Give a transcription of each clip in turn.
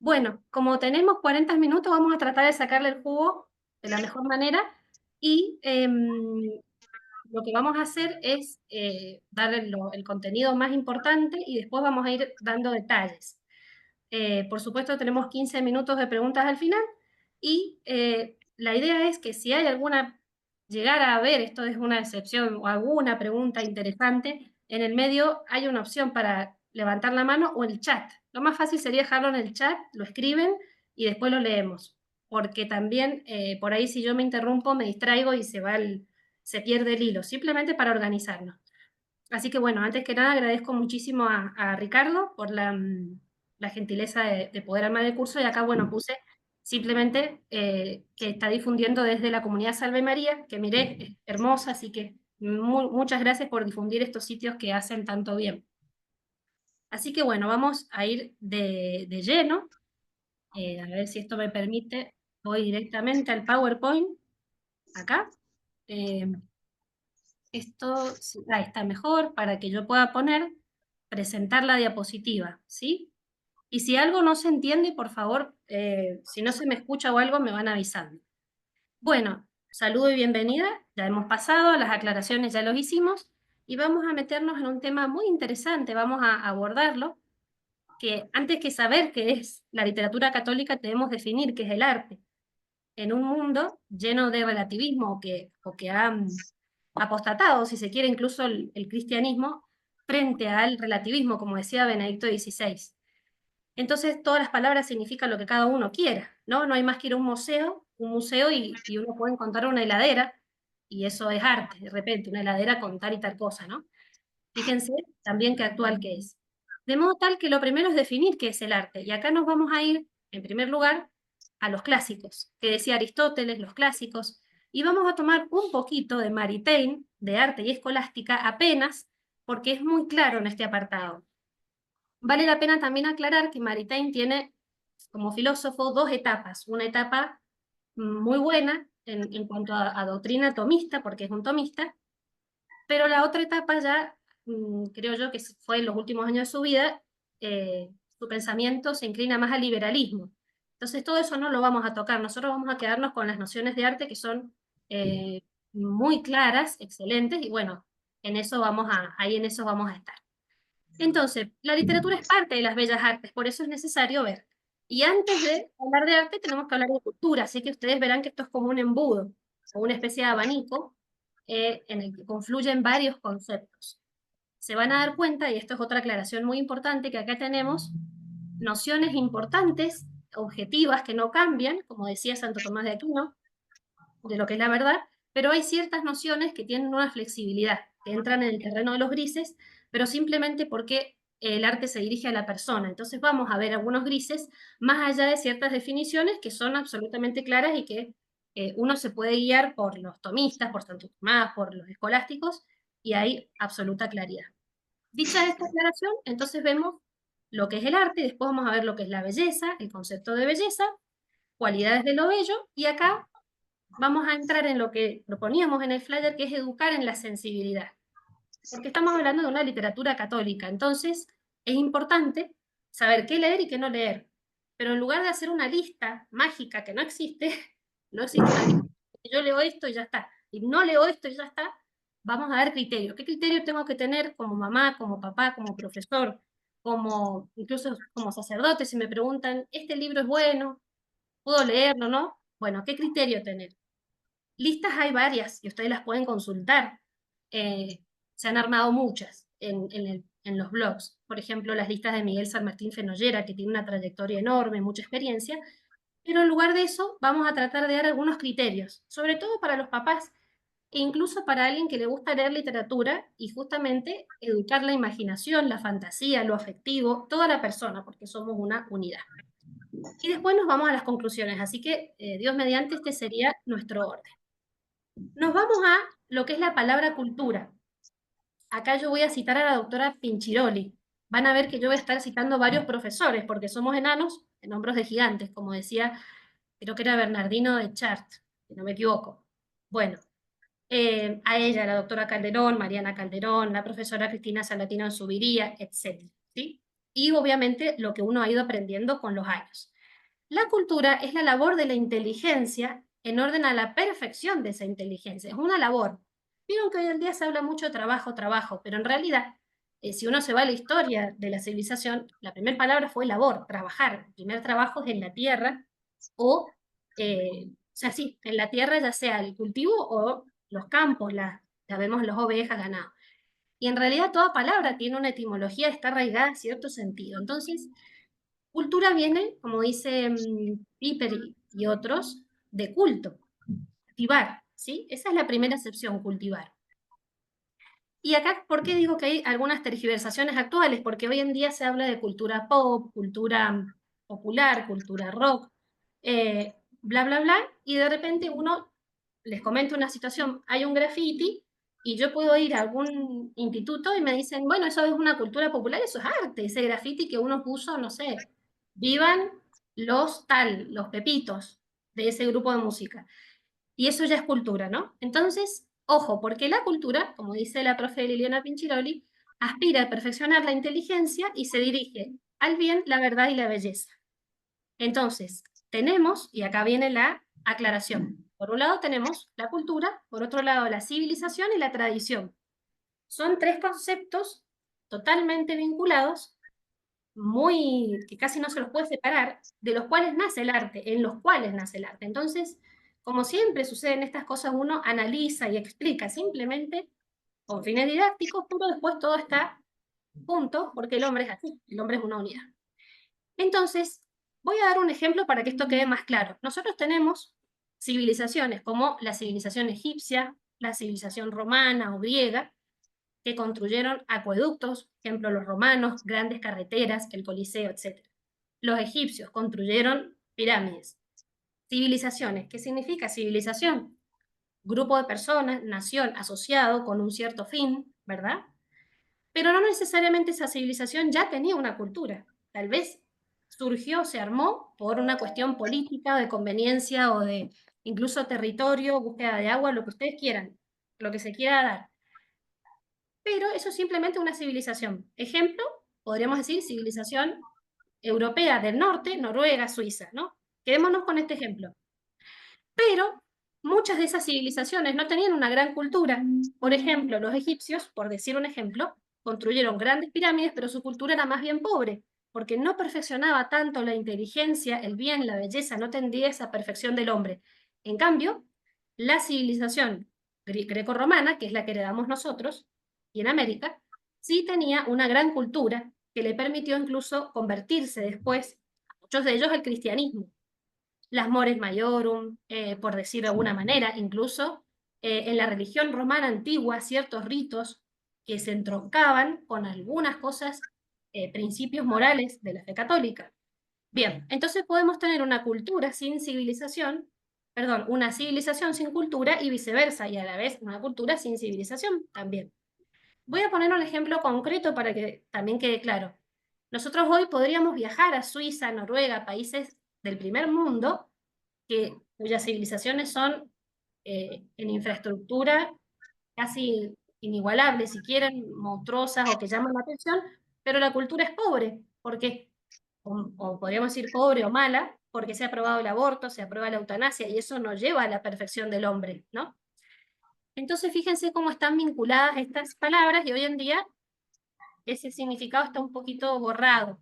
Bueno, como tenemos 40 minutos, vamos a tratar de sacarle el jugo de la mejor manera y lo que vamos a hacer es darle el contenido más importante y después vamos a ir dando detalles. Por supuesto, tenemos 15 minutos de preguntas al final y la idea es que si hay alguna, llegar a ver, esto es una excepción, o alguna pregunta interesante, en el medio hay una opción para levantar la mano o el chat. Lo más fácil sería dejarlo en el chat, lo escriben y después lo leemos. Porque también por ahí si yo me interrumpo me distraigo y se pierde el hilo, simplemente para organizarnos. Así que bueno, antes que nada agradezco muchísimo a Ricardo por la gentileza de poder armar el curso y acá, bueno, puse simplemente que está difundiendo desde la comunidad Salve María, que miré, es hermosa, así que muchas gracias por difundir estos sitios que hacen tanto bien. Así que bueno, vamos a ir de lleno, a ver si esto me permite, voy directamente al PowerPoint, acá. Eh, Esto ahí está mejor para que yo pueda poner, presentar la diapositiva, ¿sí? Y si algo no se entiende, por favor, si no se me escucha o algo, me van avisando. Bueno, saludo y bienvenida, ya hemos pasado, las aclaraciones ya los hicimos, y vamos a meternos en un tema muy interesante, vamos a abordarlo, que antes que saber qué es la literatura católica, debemos definir qué es el arte en un mundo lleno de relativismo o que ha apostatado, si se quiere, incluso el cristianismo, frente al relativismo, como decía Benedicto XVI. Entonces, todas las palabras significan lo que cada uno quiera, ¿no? No hay más que ir a un museo y uno puede encontrar una heladera, y eso es arte, de repente, una heladera con tal y tal cosa, ¿no? Fíjense también qué actual que es. De modo tal que lo primero es definir qué es el arte, y acá nos vamos a ir, en primer lugar, a los clásicos, que decía Aristóteles, los clásicos, y vamos a tomar un poquito de Maritain, de arte y escolástica, apenas, porque es muy claro en este apartado. Vale la pena también aclarar que Maritain tiene, como filósofo, dos etapas. Una etapa muy buena en cuanto a doctrina tomista, porque es un tomista, pero la otra etapa ya, creo yo que fue en los últimos años de su vida, su pensamiento se inclina más al liberalismo. Entonces todo eso no lo vamos a tocar, nosotros vamos a quedarnos con las nociones de arte que son eh, muy claras, excelentes, y bueno, ahí en eso vamos a estar. Entonces, la literatura es parte de las bellas artes, por eso es necesario ver. Y antes de hablar de arte tenemos que hablar de cultura, así que ustedes verán que esto es como un embudo, o una especie de abanico en el que confluyen varios conceptos. Se van a dar cuenta, y esto es otra aclaración muy importante, que acá tenemos nociones importantes, objetivas, que no cambian, como decía Santo Tomás de Aquino, de lo que es la verdad, pero hay ciertas nociones que tienen una flexibilidad, que entran en el terreno de los grises, pero simplemente porque el arte se dirige a la persona. Entonces vamos a ver algunos grises más allá de ciertas definiciones que son absolutamente claras y que uno se puede guiar por los tomistas, por Santo Tomás, por los escolásticos, y hay absoluta claridad. Dicha esta aclaración, entonces vemos lo que es el arte, y después vamos a ver lo que es la belleza, el concepto de belleza, cualidades de lo bello, y acá vamos a entrar en lo que proponíamos en el flyer, que es educar en la sensibilidad. Porque estamos hablando de una literatura católica, entonces es importante saber qué leer y qué no leer. Pero en lugar de hacer una lista mágica que no existe, no existe una lista, yo leo esto y ya está, y no leo esto y ya está, vamos a dar criterios. ¿Qué criterio tengo que tener como mamá, como papá, como profesor, como incluso como sacerdote? Si me preguntan, ¿este libro es bueno? ¿Puedo leerlo, no? Bueno, ¿qué criterio tener? Listas hay varias y ustedes las pueden consultar. Eh, Se han armado muchas en los blogs. Por ejemplo, las listas de Miguel San Martín Fenollera, que tiene una trayectoria enorme, mucha experiencia. Pero en lugar de eso, vamos a tratar de dar algunos criterios, sobre todo para los papás e incluso para alguien que le gusta leer literatura y justamente educar la imaginación, la fantasía, lo afectivo, toda la persona, porque somos una unidad. Y después nos vamos a las conclusiones, así que Dios mediante este sería nuestro orden. Nos vamos a lo que es la palabra cultura. Acá yo voy a citar a la doctora Pinchiroli. Van a ver que yo voy a estar citando varios profesores, porque somos enanos en hombros de gigantes, como decía, creo que era Bernardino de Chartres, si no me equivoco. Bueno, a ella, la doctora Calderón, Mariana Calderón, la profesora Cristina Salatino en Subiría, etc. ¿Sí? Y obviamente lo que uno ha ido aprendiendo con los años. La cultura es la labor de la inteligencia en orden a la perfección de esa inteligencia. Es una labor. Vieron que hoy en día se habla mucho de trabajo, trabajo, pero en realidad, si uno se va a la historia de la civilización, la primera palabra fue labor, trabajar. El primer trabajo es en la tierra, o sea, sí, en la tierra, ya sea el cultivo o los campos, ya vemos las ovejas, ganado. Y en realidad toda palabra tiene una etimología, está arraigada en cierto sentido. Entonces, cultura viene, como dice Piper y otros, de culto, cultivar, ¿sí? Esa es la primera acepción, cultivar. Y acá, ¿por qué digo que hay algunas tergiversaciones actuales? Porque hoy en día se habla de cultura pop, cultura popular, cultura rock, bla, bla, bla, y de repente uno les comenta una situación, hay un graffiti, y yo puedo ir a algún instituto y me dicen, bueno, eso es una cultura popular, eso es arte, ese graffiti que uno puso, no sé, vivan los pepitos de ese grupo de música. Y eso ya es cultura, ¿no? Entonces, ojo, porque la cultura, como dice la profe Liliana Pinchiroli, aspira a perfeccionar la inteligencia y se dirige al bien, la verdad y la belleza. Entonces, tenemos, y acá viene la aclaración, por un lado tenemos la cultura, por otro lado la civilización y la tradición. Son tres conceptos totalmente vinculados, que casi no se los puede separar, de los cuales nace el arte, en los cuales nace el arte. Entonces, como siempre sucede en estas cosas, uno analiza y explica simplemente con fines didácticos, pero después todo está junto, porque el hombre es así, el hombre es una unidad. Entonces, voy a dar un ejemplo para que esto quede más claro. Nosotros tenemos civilizaciones como la civilización egipcia, la civilización romana o griega, que construyeron acueductos, ejemplo los romanos, grandes carreteras, el Coliseo, etc. Los egipcios construyeron pirámides. Civilizaciones, ¿qué significa civilización? Grupo de personas, nación, asociado con un cierto fin, ¿verdad? Pero no necesariamente esa civilización ya tenía una cultura. Tal vez surgió, se armó por una cuestión política, de conveniencia o de incluso territorio, búsqueda de agua, lo que ustedes quieran, lo que se quiera dar. Pero eso es simplemente una civilización. Ejemplo, podríamos decir civilización europea del norte, Noruega, Suiza, ¿no? Quedémonos con este ejemplo. Pero muchas de esas civilizaciones no tenían una gran cultura. Por ejemplo, los egipcios, por decir un ejemplo, construyeron grandes pirámides, pero su cultura era más bien pobre, porque no perfeccionaba tanto la inteligencia, el bien, la belleza, no tendría esa perfección del hombre. En cambio, la civilización greco-romana, que es la que heredamos nosotros, y en América, sí tenía una gran cultura que le permitió incluso convertirse después, muchos de ellos, al cristianismo. Las mores maiorum, por decir de alguna manera, incluso en la religión romana antigua, ciertos ritos que se entroncaban con algunas cosas, principios morales de la fe católica. Bien, entonces podemos tener una cultura sin civilización, perdón, una civilización sin cultura y viceversa, y a la vez una cultura sin civilización también. Voy a poner un ejemplo concreto para que también quede claro. Nosotros hoy podríamos viajar a Suiza, Noruega, países del primer mundo, cuyas civilizaciones son en infraestructura casi inigualables, si quieren, monstruosas o que llaman la atención, pero la cultura es pobre, porque, o podríamos decir pobre o mala, porque se ha aprobado el aborto, se aprueba la eutanasia, y eso no lleva a la perfección del hombre, ¿no? Entonces fíjense cómo están vinculadas estas palabras y hoy en día ese significado está un poquito borrado.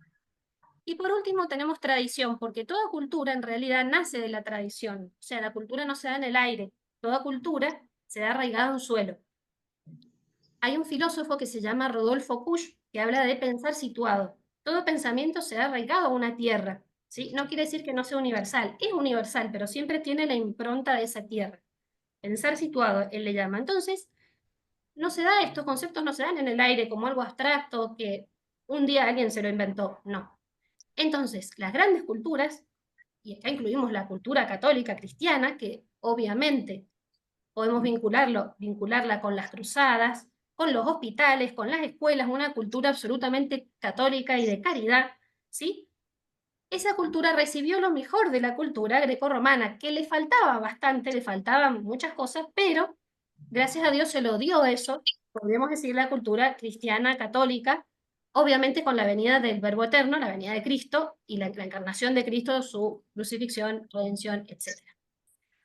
Y por último tenemos tradición, porque toda cultura en realidad nace de la tradición. O sea, la cultura no se da en el aire, toda cultura se da arraigada en un suelo. Hay un filósofo que se llama Rodolfo Kusch que habla de pensar situado. Todo pensamiento se da arraigado a una tierra, ¿sí? No quiere decir que no sea universal, es universal, pero siempre tiene la impronta de esa tierra. Pensar situado, él le llama. Entonces, no se da, estos conceptos no se dan en el aire como algo abstracto que un día alguien se lo inventó, no. Entonces, las grandes culturas, y acá incluimos la cultura católica cristiana, que obviamente podemos vincularla con las cruzadas, con los hospitales, con las escuelas, una cultura absolutamente católica y de caridad, ¿sí? Esa cultura recibió lo mejor de la cultura grecorromana, que le faltaba bastante, le faltaban muchas cosas, pero gracias a Dios se lo dio eso, podríamos decir la cultura cristiana católica, obviamente con la venida del Verbo Eterno, la venida de Cristo, y la encarnación de Cristo, su crucifixión, redención, etc.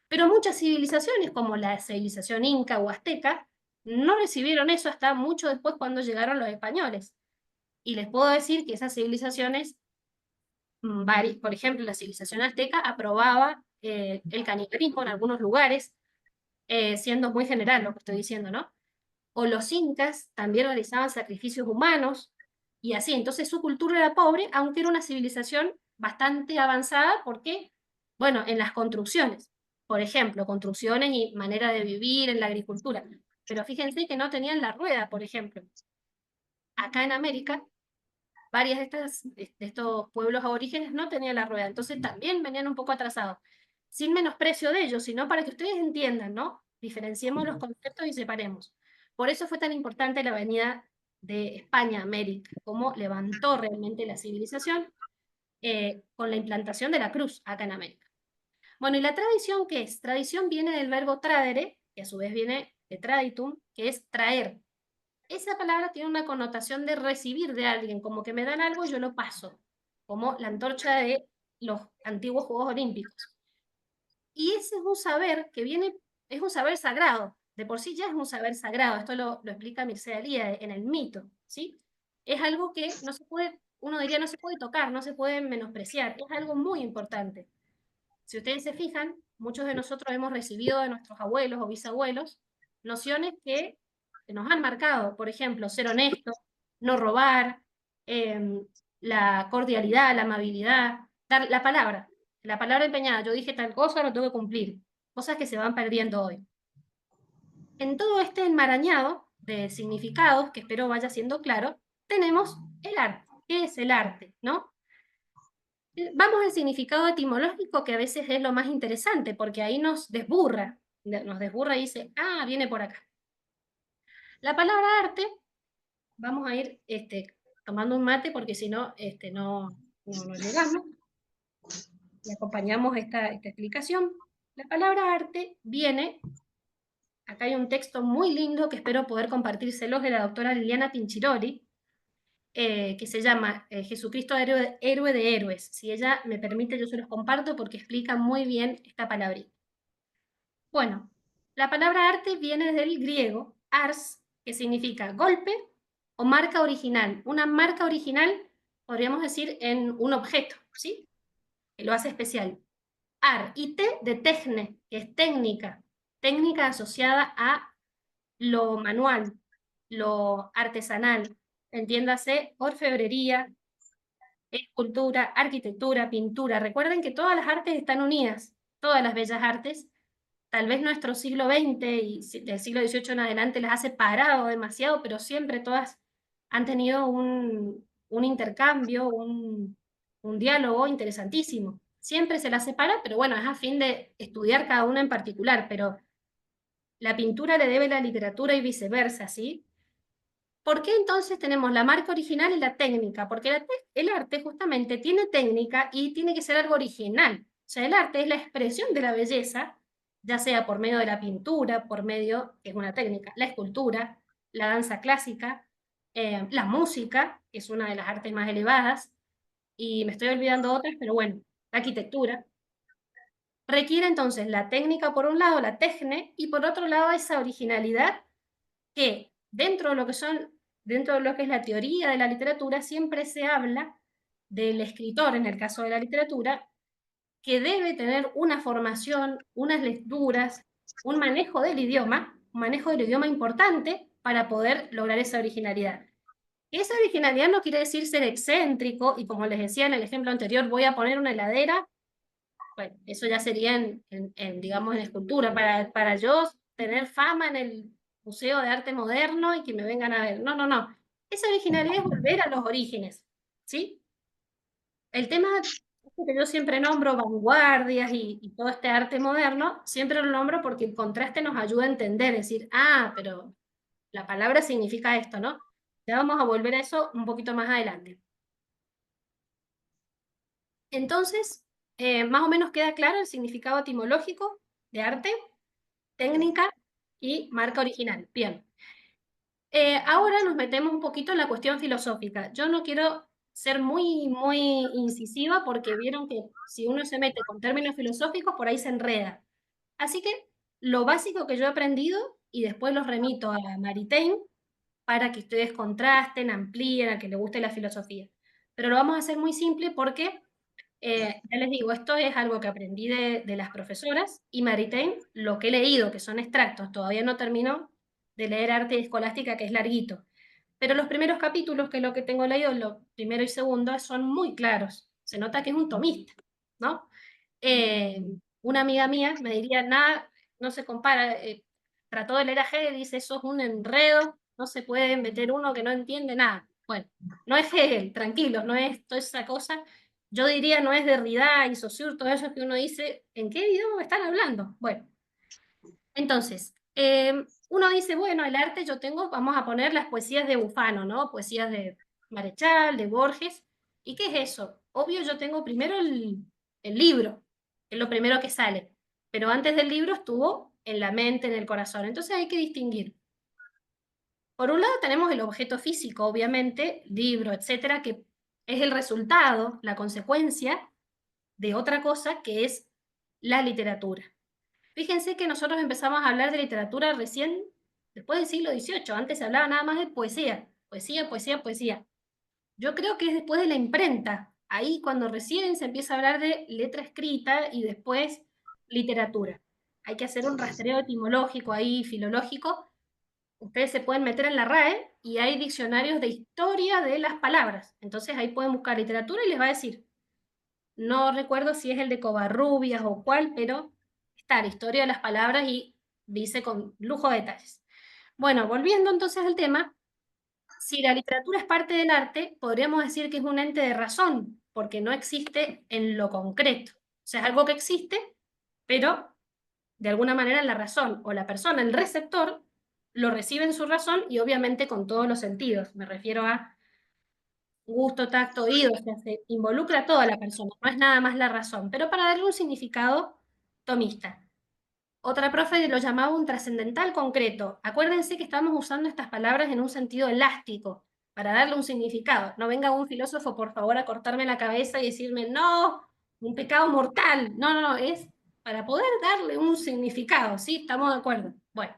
Pero muchas civilizaciones, como la civilización inca o azteca, no recibieron eso hasta mucho después cuando llegaron los españoles. Y les puedo decir que esas civilizaciones, por ejemplo, la civilización azteca aprobaba el canibalismo en algunos lugares, siendo muy general lo que estoy diciendo, ¿no? O los incas también realizaban sacrificios humanos y así. Entonces su cultura era pobre, aunque era una civilización bastante avanzada porque, bueno, en las construcciones, por ejemplo, construcciones y manera de vivir en la agricultura. Pero fíjense que no tenían la rueda, por ejemplo. Acá en América, varias de estos pueblos aborígenes no tenían la rueda, entonces también venían un poco atrasados. Sin menosprecio de ellos, sino para que ustedes entiendan, ¿no? Diferenciemos los conceptos y separemos. Por eso fue tan importante la venida de España a América, cómo levantó realmente la civilización con la implantación de la cruz acá en América. Bueno, ¿y la tradición qué es? Tradición viene del verbo tradere, que a su vez viene de traditum, que es traer. Esa palabra tiene una connotación de recibir de alguien, como que me dan algo y yo lo paso, como la antorcha de los antiguos Juegos Olímpicos. Y ese es un saber que viene, es un saber sagrado, de por sí ya es un saber sagrado, esto lo explica Mircea Eliade en el mito, ¿sí? Es algo que no se puede, uno diría no se puede tocar, no se puede menospreciar, es algo muy importante. Si ustedes se fijan, muchos de nosotros hemos recibido de nuestros abuelos o bisabuelos nociones que nos han marcado, por ejemplo, ser honesto, no robar, eh, la cordialidad, la amabilidad, dar la palabra empeñada, yo dije tal cosa, lo tengo que cumplir, cosas que se van perdiendo hoy. En todo este enmarañado de significados, que espero vaya siendo claro, tenemos el arte. ¿Qué es el arte? ¿No? Vamos al significado etimológico, que a veces es lo más interesante, porque ahí nos desburra y dice, ah, viene por acá. La palabra arte, vamos a ir tomando un mate, porque si no, no llegamos, y acompañamos esta explicación. La palabra arte viene, acá hay un texto muy lindo que espero poder compartírselos de la doctora Liliana Pinchiroli, que se llama Jesucristo héroe de héroes. Si ella me permite, yo se los comparto porque explica muy bien esta palabrita. Bueno, la palabra arte viene del griego ars, que significa golpe o marca original. Una marca original, podríamos decir, en un objeto, ¿sí? Que lo hace especial. Ar y te de techne, que es técnica, técnica asociada a lo manual, lo artesanal, entiéndase, orfebrería, escultura, arquitectura, pintura. Recuerden que todas las artes están unidas, todas las bellas artes. Tal vez nuestro siglo XX y del siglo XVIII en adelante las ha separado demasiado, pero siempre todas han tenido un intercambio, un diálogo interesantísimo. Siempre se las separa, pero bueno, es a fin de estudiar cada una en particular, pero la pintura le debe la literatura y viceversa, ¿sí? ¿Por qué entonces tenemos la marca original y la técnica? Porque el arte justamente tiene técnica y tiene que ser algo original. O sea, el arte es la expresión de la belleza, ya sea por medio de la pintura, por medio, que es una técnica, la escultura, la danza clásica, la música, que es una de las artes más elevadas, y me estoy olvidando otras, pero bueno, la arquitectura. Requiere entonces la técnica por un lado, la techne, y por otro lado esa originalidad que dentro de lo que es la teoría de la literatura, siempre se habla del escritor, en el caso de la literatura, que debe tener una formación, unas lecturas, un manejo del idioma importante para poder lograr esa originalidad. Esa originalidad no quiere decir ser excéntrico, y como les decía en el ejemplo anterior, voy a poner una heladera. Bueno, eso ya sería digamos, en escultura, para yo tener fama en el Museo de Arte Moderno y que me vengan a ver. No, no, no. Esa originalidad es volver a los orígenes, ¿sí? El tema que yo siempre nombro vanguardias y todo este arte moderno, siempre lo nombro porque el contraste nos ayuda a entender, decir, ah, pero la palabra significa esto, ¿no? Ya vamos a volver a eso un poquito más adelante. Entonces, más o menos queda claro el significado etimológico de arte, técnica y marca original. Bien. Ahora nos metemos un poquito en la cuestión filosófica. Yo no quiero ser muy incisiva porque vieron que si uno se mete con términos filosóficos, por ahí se enreda. Así que lo básico que yo he aprendido, y después los remito a Maritain para que ustedes contrasten, amplíen, a que les guste la filosofía. Pero lo vamos a hacer muy simple porque, ya les digo, esto es algo que aprendí de las profesoras, y Maritain, lo que he leído, que son extractos, todavía no terminó de leer Arte y Escolástica, que es larguito. Pero los primeros capítulos, que es lo que tengo leído, lo primero y segundo, son muy claros. Se nota que es un tomista, ¿no? Eh, una amiga mía me diría, nada, no se compara, trató de leer a Hegel y dice, eso es un enredo, no se puede meter uno que no entiende nada. Bueno, no es Hegel, tranquilos, no es toda esa cosa. Yo diría, no es Derrida y Saussure, todo eso que uno dice, ¿en qué idioma me están hablando? Bueno, entonces, uno dice, bueno, el arte yo tengo, vamos a poner las poesías de Bufano, ¿no? Poesías de Marechal, de Borges. ¿Y qué es eso? Obvio, yo tengo primero el libro, es lo primero que sale. Pero antes del libro estuvo en la mente, en el corazón. Entonces hay que distinguir. Por un lado tenemos el objeto físico, obviamente, libro, etcétera, que es el resultado, la consecuencia de otra cosa que es la literatura. Fíjense que nosotros empezamos a hablar de literatura recién después del siglo XVIII. Antes se hablaba nada más de poesía, poesía, poesía, poesía. Yo creo que es después de la imprenta, ahí cuando recién se empieza a hablar de letra escrita y después literatura. Hay que hacer un rastreo etimológico ahí, filológico. Ustedes se pueden meter en la RAE y hay diccionarios de historia de las palabras. Entonces ahí pueden buscar literatura y les va a decir. No recuerdo si es el de Covarrubias o cuál, pero está la historia de las palabras y dice con lujo de detalles. Bueno, volviendo entonces al tema, si la literatura es parte del arte, podríamos decir que es un ente de razón, porque no existe en lo concreto. O sea, es algo que existe, pero de alguna manera la razón o la persona, el receptor, lo recibe en su razón y obviamente con todos los sentidos. Me refiero a gusto, tacto, oído, o sea, se involucra a toda la persona, no es nada más la razón, pero para darle un significado tomista. Otra profe lo llamaba un trascendental concreto. Acuérdense que estamos usando estas palabras en un sentido elástico, para darle un significado. No venga un filósofo, por favor, a cortarme la cabeza y decirme, no, un pecado mortal. No, no, no, es para poder darle un significado, ¿sí? ¿Estamos de acuerdo? Bueno,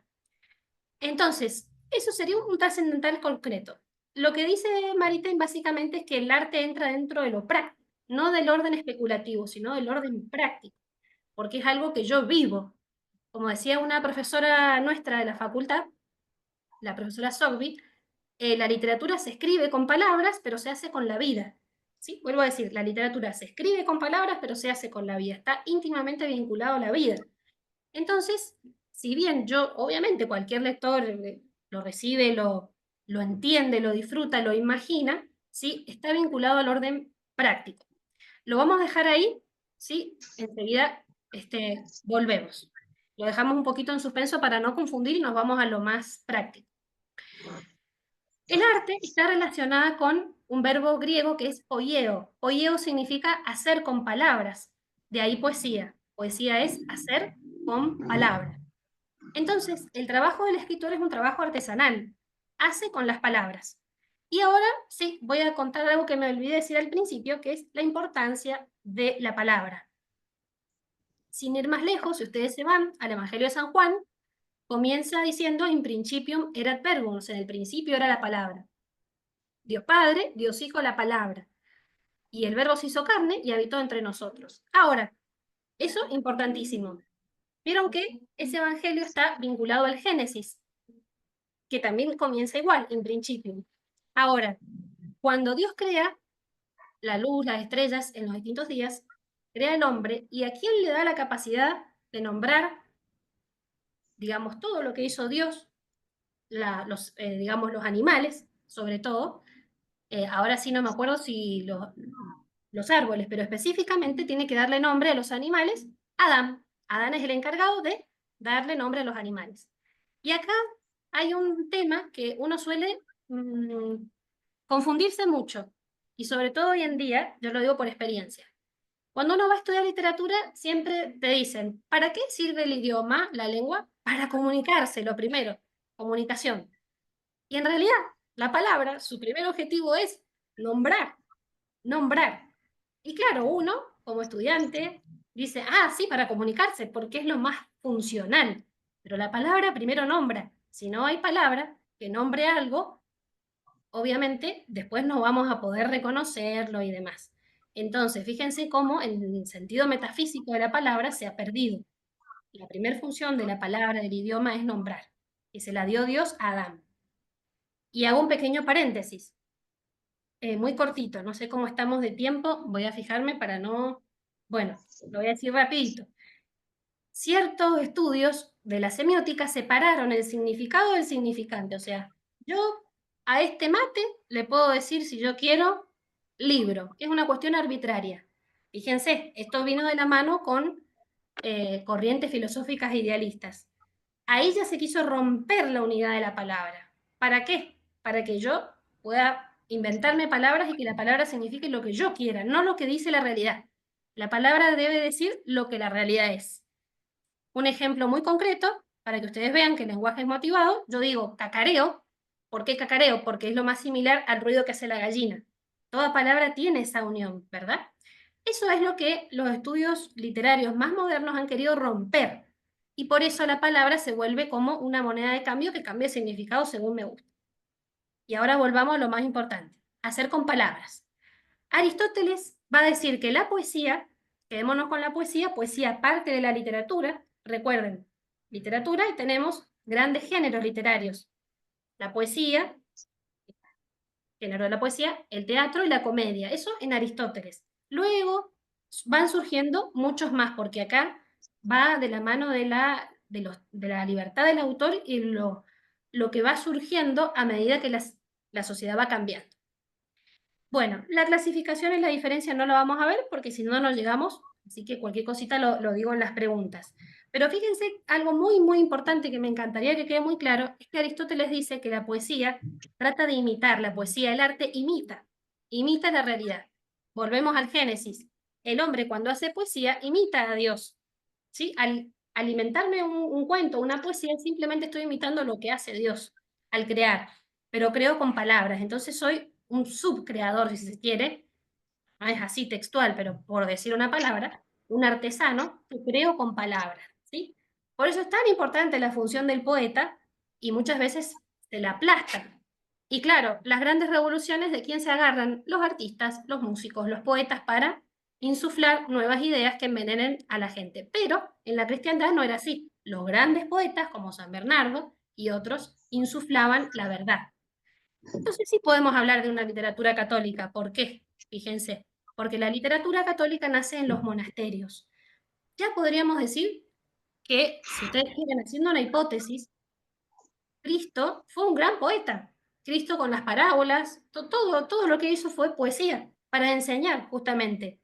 entonces, eso sería un trascendental concreto. Lo que dice Maritain básicamente es que el arte entra dentro de lo práctico, no del orden especulativo, sino del orden práctico, porque es algo que yo vivo. Como decía una profesora nuestra de la facultad, la profesora Sogby, la literatura se escribe con palabras, pero se hace con la vida. ¿Sí? Vuelvo a decir, la literatura se escribe con palabras, pero se hace con la vida. Está íntimamente vinculado a la vida. Entonces, si bien yo, obviamente, cualquier lector lo recibe, lo entiende, lo disfruta, lo imagina, ¿sí? Está vinculado al orden práctico. Lo vamos a dejar ahí, ¿sí? Enseguida volvemos. Lo dejamos un poquito en suspenso para no confundir y nos vamos a lo más práctico. El arte está relacionada con un verbo griego que es poieo. Poieo significa hacer con palabras. De ahí poesía. Poesía es hacer con palabras. Entonces, el trabajo del escritor es un trabajo artesanal, hace con las palabras. Y ahora sí, voy a contar algo que me olvidé decir al principio, que es la importancia de la palabra. Sin ir más lejos, si ustedes se van al Evangelio de San Juan, comienza diciendo in principium erat verbum, o sea, en el principio era la palabra. Dios Padre, Dios Hijo, la palabra. Y el verbo se hizo carne y habitó entre nosotros. Ahora, eso importantísimo. Vieron que ese evangelio está vinculado al Génesis, que también comienza igual, en principio. Ahora, cuando Dios crea la luz, las estrellas en los distintos días, crea el hombre, y a quién le da la capacidad de nombrar, digamos, todo lo que hizo Dios, digamos, los animales, sobre todo. Ahora sí no me acuerdo si los árboles, pero específicamente tiene que darle nombre a los animales Adán. Adán es el encargado de darle nombre a los animales. Y acá hay un tema que uno suele confundirse mucho, y sobre todo hoy en día, yo lo digo por experiencia. Cuando uno va a estudiar literatura, siempre te dicen, ¿para qué sirve el idioma, la lengua? Para comunicarse, lo primero, comunicación. Y en realidad, la palabra, su primer objetivo es nombrar, nombrar. Y claro, uno, como estudiante, dice, ah, sí, para comunicarse, porque es lo más funcional. Pero la palabra primero nombra. Si no hay palabra que nombre algo, obviamente después no vamos a poder reconocerlo y demás. Entonces, fíjense cómo el sentido metafísico de la palabra se ha perdido. La primera función de la palabra del idioma es nombrar, y se la dio Dios a Adán. Y hago un pequeño paréntesis, muy cortito, no sé cómo estamos de tiempo, voy a fijarme para no... Bueno, lo voy a decir rapidito. Ciertos estudios de la semiótica separaron el significado del significante, o sea, yo a este mate le puedo decir si yo quiero libro, es una cuestión arbitraria. Fíjense, esto vino de la mano con corrientes filosóficas idealistas. Ahí ya se quiso romper la unidad de la palabra. ¿Para qué? Para que yo pueda inventarme palabras y que la palabra signifique lo que yo quiera, no lo que dice la realidad. La palabra debe decir lo que la realidad es. Un ejemplo muy concreto, para que ustedes vean que el lenguaje es motivado, yo digo cacareo. ¿Por qué cacareo? Porque es lo más similar al ruido que hace la gallina. Toda palabra tiene esa unión, ¿verdad? Eso es lo que los estudios literarios más modernos han querido romper. Y por eso la palabra se vuelve como una moneda de cambio que cambia de significado según me gusta. Y ahora volvamos a lo más importante, hacer con palabras. Aristóteles va a decir que la poesía, quedémonos con la poesía, poesía parte de la literatura, recuerden, literatura y tenemos grandes géneros literarios, la poesía, género de la poesía, el teatro y la comedia, eso en Aristóteles. Luego van surgiendo muchos más, porque acá va de la mano de la libertad del autor y lo que va surgiendo a medida que la sociedad va cambiando. Bueno, la clasificación es la diferencia, no la vamos a ver porque si no, no llegamos, así que cualquier cosita lo digo en las preguntas. Pero fíjense, algo muy, muy importante que me encantaría que quede muy claro, es que Aristóteles dice que la poesía trata de imitar, la poesía, el arte imita la realidad. Volvemos al Génesis. El hombre cuando hace poesía imita a Dios. ¿Sí? Al alimentarme un cuento, una poesía, simplemente estoy imitando lo que hace Dios al crear, pero creo con palabras. Entonces soy un subcreador, si se quiere, no es así textual, pero por decir una palabra, un artesano que creo con palabras, ¿sí? Por eso es tan importante la función del poeta y muchas veces se la aplastan. Y claro, las grandes revoluciones de quién se agarran los artistas, los músicos, los poetas para insuflar nuevas ideas que envenenen a la gente. Pero en la cristiandad no era así. Los grandes poetas como San Bernardo y otros insuflaban la verdad. Entonces sí podemos hablar de una literatura católica. ¿Por qué? Fíjense, porque la literatura católica nace en los monasterios. Ya podríamos decir que, si ustedes quieren, haciendo una hipótesis, Cristo fue un gran poeta. Cristo con las parábolas, todo lo que hizo fue poesía, para enseñar justamente.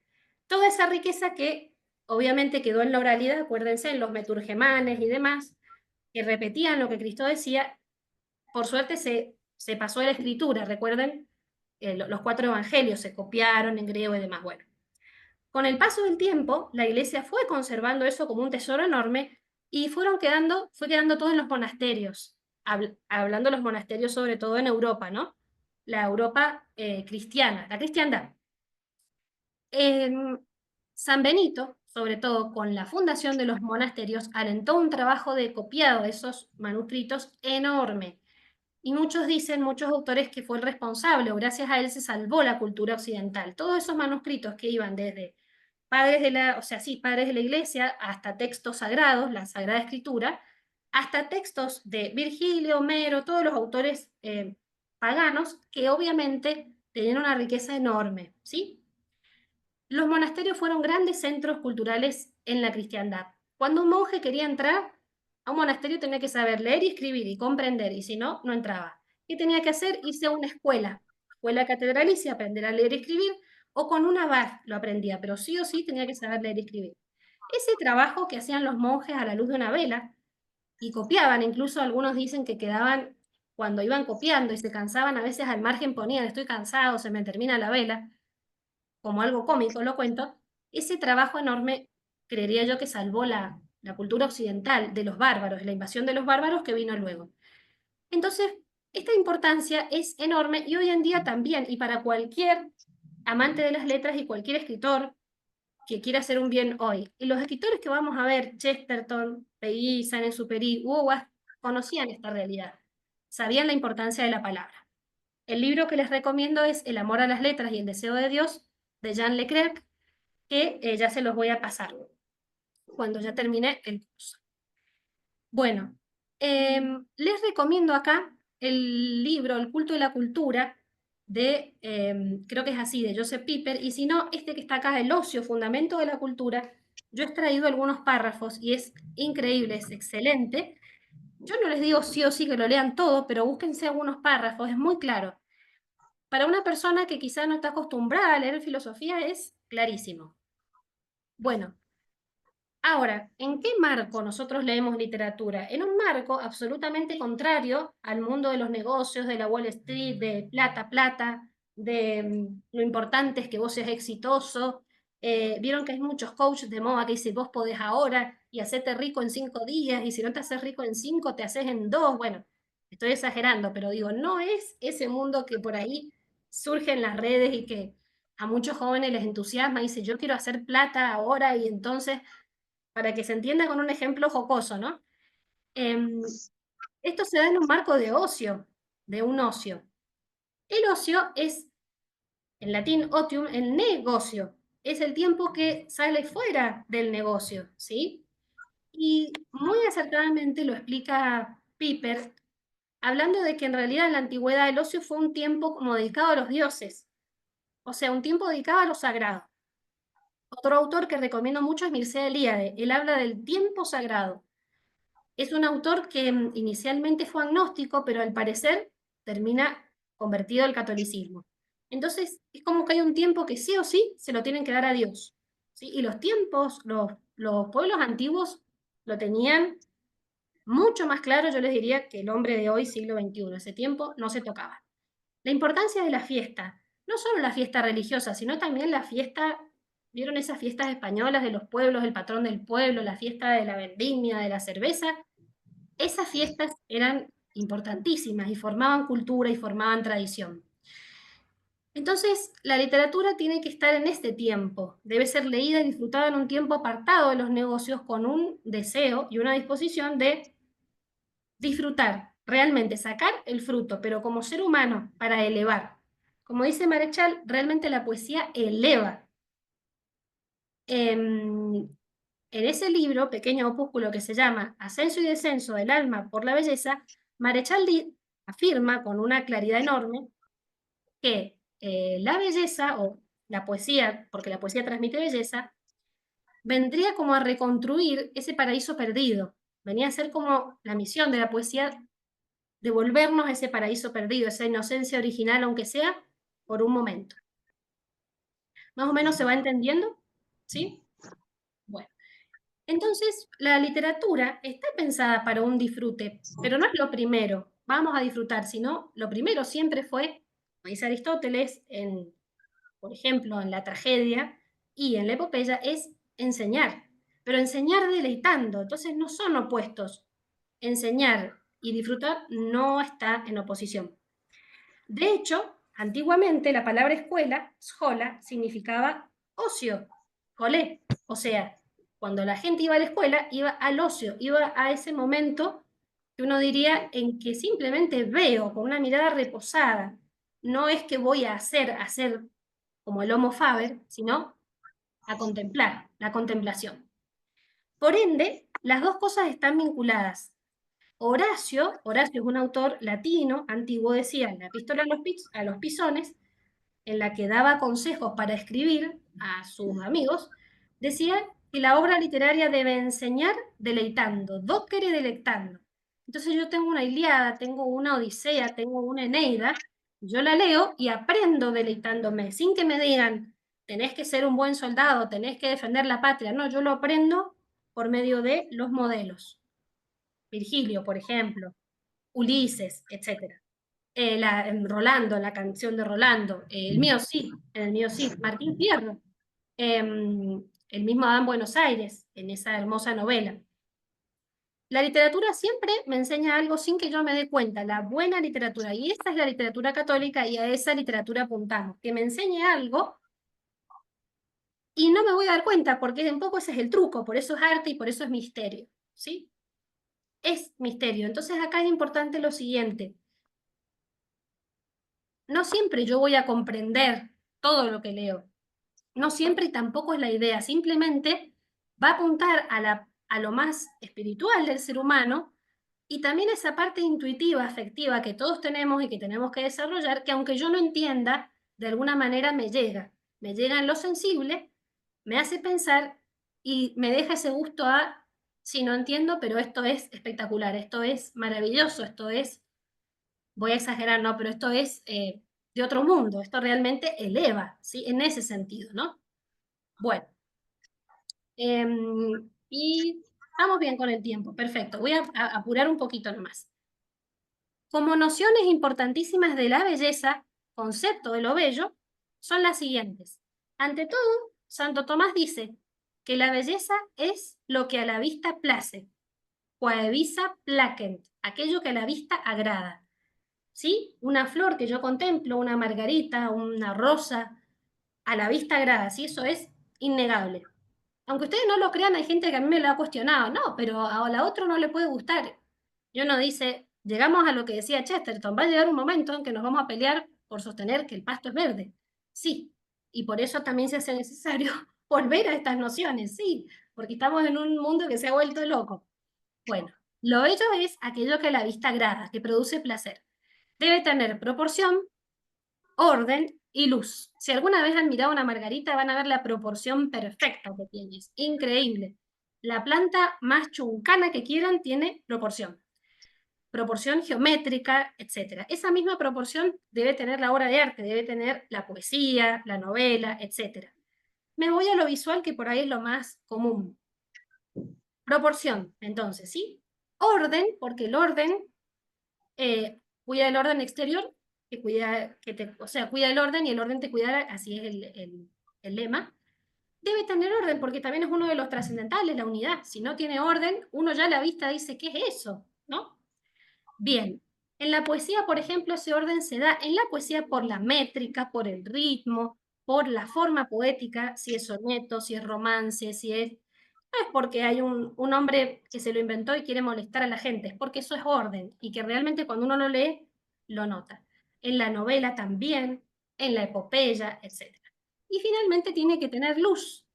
Toda esa riqueza que obviamente quedó en la oralidad, acuérdense, en los meturgemanes y demás, que repetían lo que Cristo decía, por suerte se pasó a la escritura, recuerden, los cuatro evangelios se copiaron en griego y demás. Bueno, con el paso del tiempo, la iglesia fue conservando eso como un tesoro enorme y fue quedando todo en los monasterios, hablando de los monasterios sobre todo en Europa, ¿no? La Europa cristiana, la cristiandad. En San Benito, sobre todo con la fundación de los monasterios, alentó un trabajo de copiado de esos manuscritos enorme. Y muchos dicen, muchos autores, que fue el responsable, o gracias a él se salvó la cultura occidental. Todos esos manuscritos que iban desde padres de la, o sea, sí, padres de la iglesia, hasta textos sagrados, la Sagrada Escritura, hasta textos de Virgilio, Homero, todos los autores paganos, que obviamente tenían una riqueza enorme, ¿sí? Los monasterios fueron grandes centros culturales en la cristiandad. Cuando un monje quería entrar a un monasterio tenía que saber leer y escribir y comprender, y si no, no entraba. ¿Qué tenía que hacer? Irse a una escuela catedralicia, aprender a leer y escribir, o con un abad lo aprendía, pero sí o sí tenía que saber leer y escribir. Ese trabajo que hacían los monjes a la luz de una vela, y copiaban, incluso algunos dicen que quedaban, cuando iban copiando y se cansaban, a veces al margen ponían, estoy cansado, se me termina la vela, como algo cómico lo cuento, ese trabajo enorme creería yo que salvó la cultura occidental de los bárbaros, la invasión de los bárbaros que vino luego. Entonces, esta importancia es enorme y hoy en día también, y para cualquier amante de las letras y cualquier escritor que quiera hacer un bien hoy. Y los escritores que vamos a ver, Chesterton, Peggy, Saint-Exupéry, Hugo Boss, conocían esta realidad, sabían la importancia de la palabra. El libro que les recomiendo es El amor a las letras y el deseo de Dios, de Jean Leclerc, que ya se los voy a pasar cuando ya termine el curso. Bueno, les recomiendo acá el libro El culto y la cultura de, creo que es así, de Joseph Piper, y si no, este que está acá, El ocio, fundamento de la cultura. Yo he extraído algunos párrafos y es increíble, es excelente. Yo no les digo sí o sí que lo lean todo, pero búsquense algunos párrafos, es muy claro. Para una persona que quizá no está acostumbrada a leer filosofía es clarísimo. Bueno, ahora, ¿en qué marco nosotros leemos literatura? En un marco absolutamente contrario al mundo de los negocios, de la Wall Street, de plata, plata, de lo importante es que vos seas exitoso. Vieron que hay muchos coaches de moda que dicen, vos podés ahora y hacerte rico en 5 días, y si no te haces rico en 5, te haces en 2. Bueno, estoy exagerando, pero digo, no es ese mundo que por ahí surge en las redes y que a muchos jóvenes les entusiasma y dice, yo quiero hacer plata ahora y entonces para que se entienda con un ejemplo jocoso, ¿no? Esto se da en un marco de ocio, de un ocio. El ocio es, en latín otium, el negocio. Es el tiempo que sale fuera del negocio, ¿sí? Y muy acertadamente lo explica Piper, hablando de que en realidad en la antigüedad el ocio fue un tiempo como dedicado a los dioses, o sea, un tiempo dedicado a lo sagrado. Otro autor que recomiendo mucho es Mircea Eliade. Él habla del tiempo sagrado. Es un autor que inicialmente fue agnóstico, pero al parecer termina convertido al catolicismo. Entonces, es como que hay un tiempo que sí o sí se lo tienen que dar a Dios, ¿sí? Y los tiempos, los pueblos antiguos lo tenían mucho más claro, yo les diría, que el hombre de hoy, siglo XXI. Ese tiempo no se tocaba. La importancia de la fiesta, no solo la fiesta religiosa, sino también la fiesta, ¿vieron esas fiestas españolas de los pueblos, el patrón del pueblo, la fiesta de la vendimia, de la cerveza? Esas fiestas eran importantísimas y formaban cultura y formaban tradición. Entonces, la literatura tiene que estar en este tiempo, debe ser leída y disfrutada en un tiempo apartado de los negocios con un deseo y una disposición de disfrutar, realmente sacar el fruto, pero como ser humano, para elevar. Como dice Marechal, realmente la poesía eleva. En ese libro, pequeño opúsculo que se llama Ascenso y Descenso del alma por la belleza, Marechaldi afirma con una claridad enorme que la belleza o la poesía, porque la poesía transmite belleza, vendría como a reconstruir ese paraíso perdido. Venía a ser como la misión de la poesía, devolvernos ese paraíso perdido, esa inocencia original, aunque sea por un momento. ¿Más o menos se va entendiendo? ¿Sí? Bueno. Entonces, la literatura está pensada para un disfrute, pero no es lo primero, vamos a disfrutar, sino lo primero siempre fue, como dice Aristóteles, por ejemplo, en la tragedia y en la epopeya, es enseñar, pero enseñar deleitando, entonces no son opuestos. Enseñar y disfrutar no está en oposición. De hecho, antiguamente la palabra escuela, schola, significaba ocio, olé, o sea, cuando la gente iba a la escuela, iba al ocio, iba a ese momento que uno diría en que simplemente veo con una mirada reposada. No es que voy a hacer como el Homo Faber, sino a contemplar, la contemplación. Por ende, las dos cosas están vinculadas. Horacio es un autor latino, antiguo, decía en la epístola a los Pisones, en la que daba consejos para escribir a sus amigos, decía que la obra literaria debe enseñar deleitando, docere delectando. Entonces yo tengo una Ilíada, tengo una Odisea, tengo una Eneida, yo la leo y aprendo deleitándome, sin que me digan, tenés que ser un buen soldado, tenés que defender la patria. No, yo lo aprendo por medio de los modelos. Virgilio, por ejemplo, Ulises, etc. Rolando, la canción de Rolando, el mío sí, en el mío sí, Martín Fierro, el mismo Adán Buenos Aires, en esa hermosa novela. La literatura siempre me enseña algo sin que yo me dé cuenta, la buena literatura, y esta es la literatura católica y a esa literatura apuntamos, que me enseñe algo y no me voy a dar cuenta, porque un poco ese es el truco, por eso es arte y por eso es misterio, ¿sí? Es misterio. Entonces acá es importante lo siguiente, no siempre yo voy a comprender todo lo que leo, no siempre y tampoco es la idea, simplemente va a apuntar a lo más espiritual del ser humano y también esa parte intuitiva, afectiva que todos tenemos y que tenemos que desarrollar, que aunque yo no entienda, de alguna manera me llega en lo sensible, me hace pensar y me deja ese gusto a, si no entiendo, pero esto es espectacular, esto es maravilloso, esto es, voy a exagerar, no, pero esto es de otro mundo, esto realmente eleva, ¿sí? En ese sentido, ¿no? Bueno, y estamos bien con el tiempo, perfecto, voy a apurar un poquito nomás. Como nociones importantísimas de la belleza, concepto de lo bello, son las siguientes. Ante todo, Santo Tomás dice que la belleza es lo que a la vista place, quae visa placent, aquello que a la vista agrada. ¿Sí? Una flor que yo contemplo, una margarita, una rosa, a la vista agrada, ¿sí? Eso es innegable. Aunque ustedes no lo crean, hay gente que a mí me lo ha cuestionado, no, pero a la otra no le puede gustar. Y uno dice, llegamos a lo que decía Chesterton, va a llegar un momento en que nos vamos a pelear por sostener que el pasto es verde. Sí, y por eso también se hace necesario volver a estas nociones, sí, porque estamos en un mundo que se ha vuelto loco. Bueno, lo bello es aquello que a la vista agrada, que produce placer. Debe tener proporción, orden y luz. Si alguna vez han mirado una margarita, van a ver la proporción perfecta que tiene. Es increíble. La planta más chuncana que quieran tiene proporción. Proporción geométrica, etc. Esa misma proporción debe tener la obra de arte, debe tener la poesía, la novela, etc. Me voy a lo visual, que por ahí es lo más común. Proporción, entonces, ¿sí? Orden, porque el orden cuida el orden exterior, que cuida, o sea, cuida el orden y el orden te cuidará, así es el lema. Debe tener orden porque también es uno de los trascendentales, la unidad. Si no tiene orden, uno ya a la vista dice, ¿qué es eso? ¿No? Bien. En la poesía, por ejemplo, ese orden se da en la poesía por la métrica, por el ritmo, por la forma poética, si es soneto, si es romance, si es... No es porque hay un hombre que se lo inventó y quiere molestar a la gente, es porque eso es orden y que realmente cuando uno lo lee, lo nota. En la novela también, en la epopeya, etc. Y finalmente tiene que tener luz.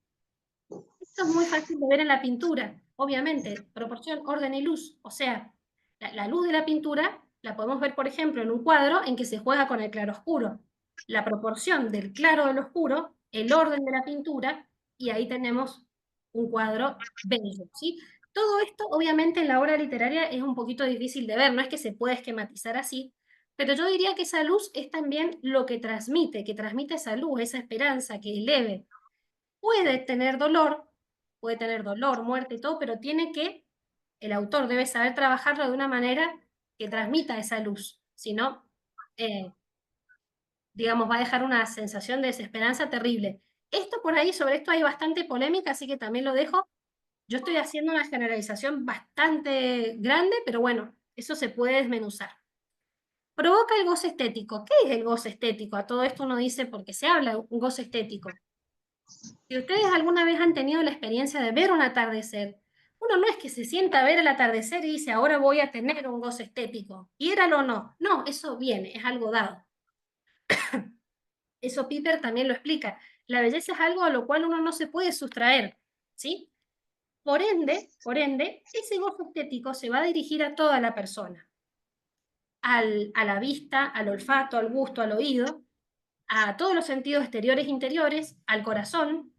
Esto es muy fácil de ver en la pintura, obviamente, proporción, orden y luz. O sea, la luz de la pintura la podemos ver, por ejemplo, en un cuadro en que se juega con el claroscuro. La proporción del claro del oscuro, el orden de la pintura, y ahí tenemos un cuadro bello, ¿sí? Todo esto, obviamente, en la obra literaria es un poquito difícil de ver, no es que se pueda esquematizar así, pero yo diría que esa luz es también lo que transmite esa luz, esa esperanza que eleve. Puede tener dolor, muerte y todo, pero el autor debe saber trabajarlo de una manera que transmita esa luz, si no, eh, digamos, va a dejar una sensación de desesperanza terrible. Esto por ahí, sobre esto hay bastante polémica, así que también lo dejo. Yo estoy haciendo una generalización bastante grande, pero bueno, eso se puede desmenuzar. Provoca el goce estético. ¿Qué es el goce estético? A todo esto uno dice, porque se habla un goce estético. Si ustedes alguna vez han tenido la experiencia de ver un atardecer, uno no es que se sienta a ver el atardecer y dice, ahora voy a tener un goce estético, quiéralo o no. No, eso viene, es algo dado. Eso Piper también lo explica. La belleza es algo a lo cual uno no se puede sustraer, ¿sí? Por ende, ese goce estético se va a dirigir a toda la persona, a la vista, al olfato, al gusto, al oído, a todos los sentidos exteriores e interiores, al corazón,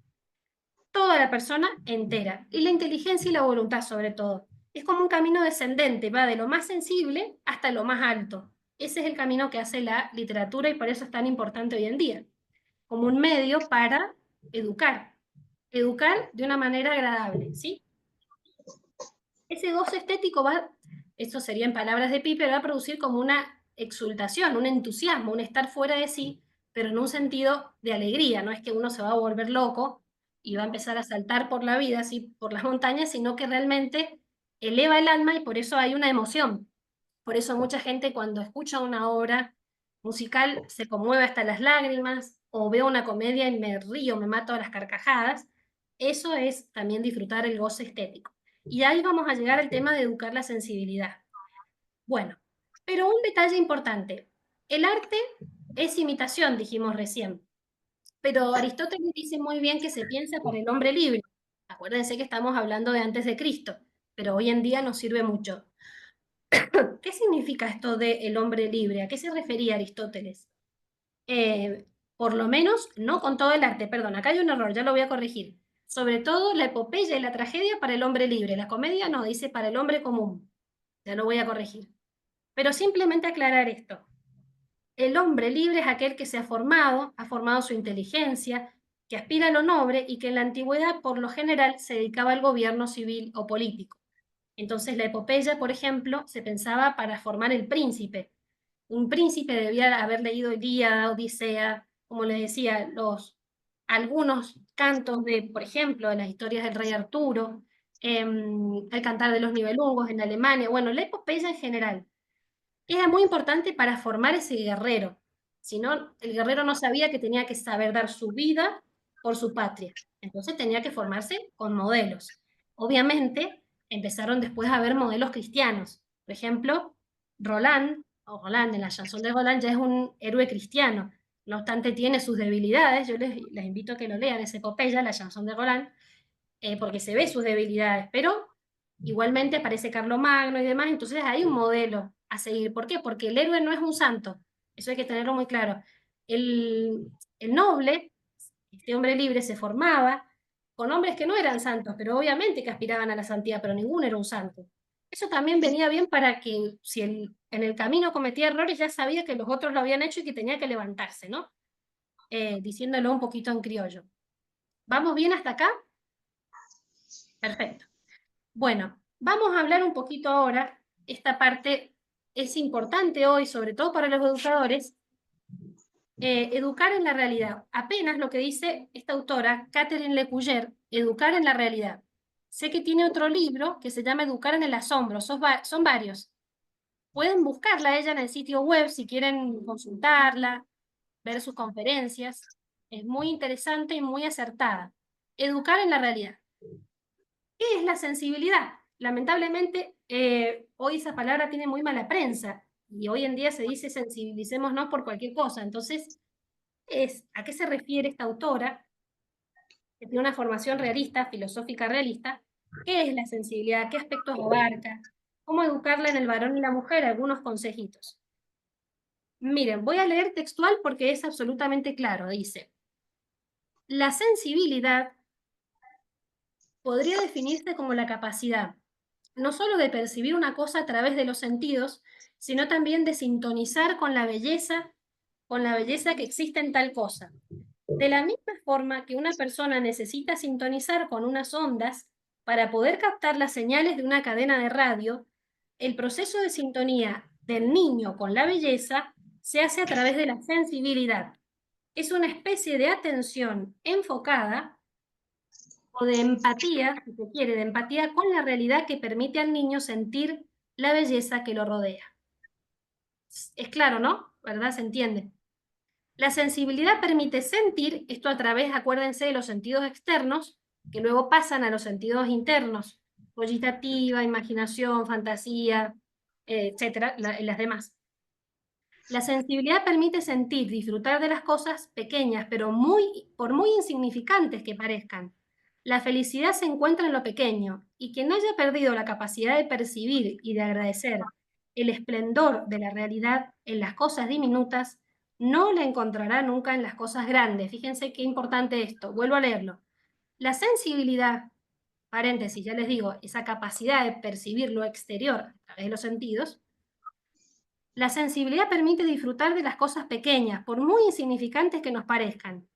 toda la persona entera, y la inteligencia y la voluntad sobre todo. Es como un camino descendente, va de lo más sensible hasta lo más alto. Ese es el camino que hace la literatura y por eso es tan importante hoy en día, como un medio para educar, educar de una manera agradable, ¿sí? Ese gozo estético va, eso sería en palabras de Piper, va a producir como una exultación, un entusiasmo, un estar fuera de sí, pero en un sentido de alegría, no es que uno se va a volver loco y va a empezar a saltar por la vida, así por las montañas, sino que realmente eleva el alma y por eso hay una emoción. Por eso mucha gente cuando escucha una obra musical se conmueve hasta las lágrimas, o veo una comedia y me río, me mato a las carcajadas. Eso es también disfrutar el goce estético. Y ahí vamos a llegar al tema de educar la sensibilidad. Bueno, pero un detalle importante. El arte es imitación, dijimos recién. Pero Aristóteles dice muy bien que se piensa para el hombre libre. Acuérdense que estamos hablando de antes de Cristo, pero hoy en día nos sirve mucho. ¿Qué significa esto de el hombre libre? ¿A qué se refería Aristóteles? Por lo menos, no con todo el arte, perdón, acá hay un error, ya lo voy a corregir. Sobre todo la epopeya y la tragedia para el hombre libre. La comedia no, dice para el hombre común. Ya lo voy a corregir. Pero simplemente aclarar esto. El hombre libre es aquel que se ha formado su inteligencia, que aspira a lo noble y que en la antigüedad por lo general se dedicaba al gobierno civil o político. Entonces la epopeya, por ejemplo, se pensaba para formar el príncipe. Un príncipe debía haber leído Ilíada, Odisea, como les decía, algunos cantos de, por ejemplo, de las historias del rey Arturo, el cantar de los Nibelungos en Alemania, bueno, la epopeya en general. Era muy importante para formar ese guerrero. Si no, el guerrero no sabía que tenía que saber dar su vida por su patria. Entonces tenía que formarse con modelos. Obviamente, empezaron después a haber modelos cristianos. Por ejemplo, Roland, o Roland en la chanson de Roland, ya es un héroe cristiano. No obstante, tiene sus debilidades. Yo les invito a que lo lean, esa epopeya, la chanson de Roland, porque se ve sus debilidades, pero igualmente aparece Carlomagno y demás, entonces hay un modelo a seguir. ¿Por qué? Porque el héroe no es un santo, eso hay que tenerlo muy claro. El noble, este hombre libre, se formaba con hombres que no eran santos, pero obviamente que aspiraban a la santidad, pero ninguno era un santo. Eso también venía bien para que si en el camino cometía errores, ya sabía que los otros lo habían hecho y que tenía que levantarse, ¿no? Diciéndolo un poquito en criollo. ¿Vamos bien hasta acá? Perfecto. Bueno, vamos a hablar un poquito ahora, esta parte es importante hoy, sobre todo para los educadores, educar en la realidad. Apenas lo que dice esta autora, Catherine Lecuyer, educar en la realidad. Sé que tiene otro libro que se llama Educar en el asombro, son varios. Pueden buscarla ella en el sitio web si quieren consultarla, ver sus conferencias. Es muy interesante y muy acertada. Educar en la realidad. ¿Qué es la sensibilidad? Lamentablemente, hoy esa palabra tiene muy mala prensa y hoy en día se dice sensibilicémonos por cualquier cosa. Entonces, ¿a qué se refiere esta autora, que tiene una formación realista, filosófica realista? ¿Qué es la sensibilidad? ¿Qué aspectos abarca? ¿Cómo educarla en el varón y la mujer? Algunos consejitos. Miren, voy a leer textual porque es absolutamente claro. Dice, la sensibilidad podría definirse como la capacidad no solo de percibir una cosa a través de los sentidos, sino también de sintonizar con la belleza que existe en tal cosa. De la misma forma que una persona necesita sintonizar con unas ondas para poder captar las señales de una cadena de radio, el proceso de sintonía del niño con la belleza se hace a través de la sensibilidad. Es una especie de atención enfocada o de empatía, si se quiere, de empatía con la realidad que permite al niño sentir la belleza que lo rodea. Es claro, ¿no? ¿Verdad? Se entiende. La sensibilidad permite sentir, esto a través, acuérdense, de los sentidos externos, que luego pasan a los sentidos internos, cogitativa, imaginación, fantasía, etcétera, las demás. La sensibilidad permite sentir, disfrutar de las cosas pequeñas, pero por muy insignificantes que parezcan. La felicidad se encuentra en lo pequeño, y quien haya perdido la capacidad de percibir y de agradecer el esplendor de la realidad en las cosas diminutas, no la encontrará nunca en las cosas grandes. Fíjense qué importante esto. Vuelvo a leerlo. La sensibilidad, paréntesis, ya les digo, esa capacidad de percibir lo exterior a través de los sentidos, la sensibilidad permite disfrutar de las cosas pequeñas, por muy insignificantes que nos parezcan.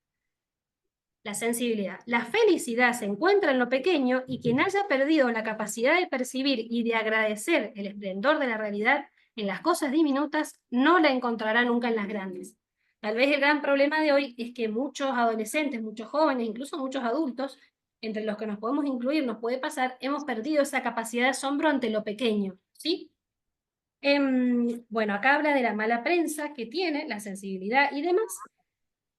La sensibilidad. La felicidad se encuentra en lo pequeño y quien haya perdido la capacidad de percibir y de agradecer el esplendor de la realidad en las cosas diminutas, no la encontrará nunca en las grandes. Tal vez el gran problema de hoy es que muchos adolescentes, muchos jóvenes, incluso muchos adultos, entre los que nos podemos incluir, nos puede pasar, hemos perdido esa capacidad de asombro ante lo pequeño, ¿sí? Bueno, acá habla de la mala prensa que tiene, la sensibilidad y demás,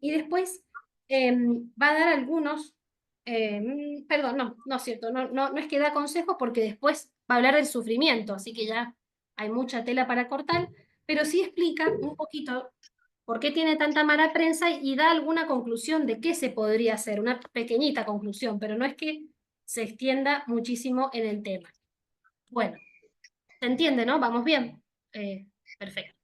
y después va a dar algunos, perdón, no es cierto, no es que da consejos porque después va a hablar del sufrimiento, así que ya hay mucha tela para cortar, pero sí explica un poquito por qué tiene tanta mala prensa y da alguna conclusión de qué se podría hacer, una pequeñita conclusión, pero no es que se extienda muchísimo en el tema. Bueno, se entiende, ¿no? ¿Vamos bien? Perfecto.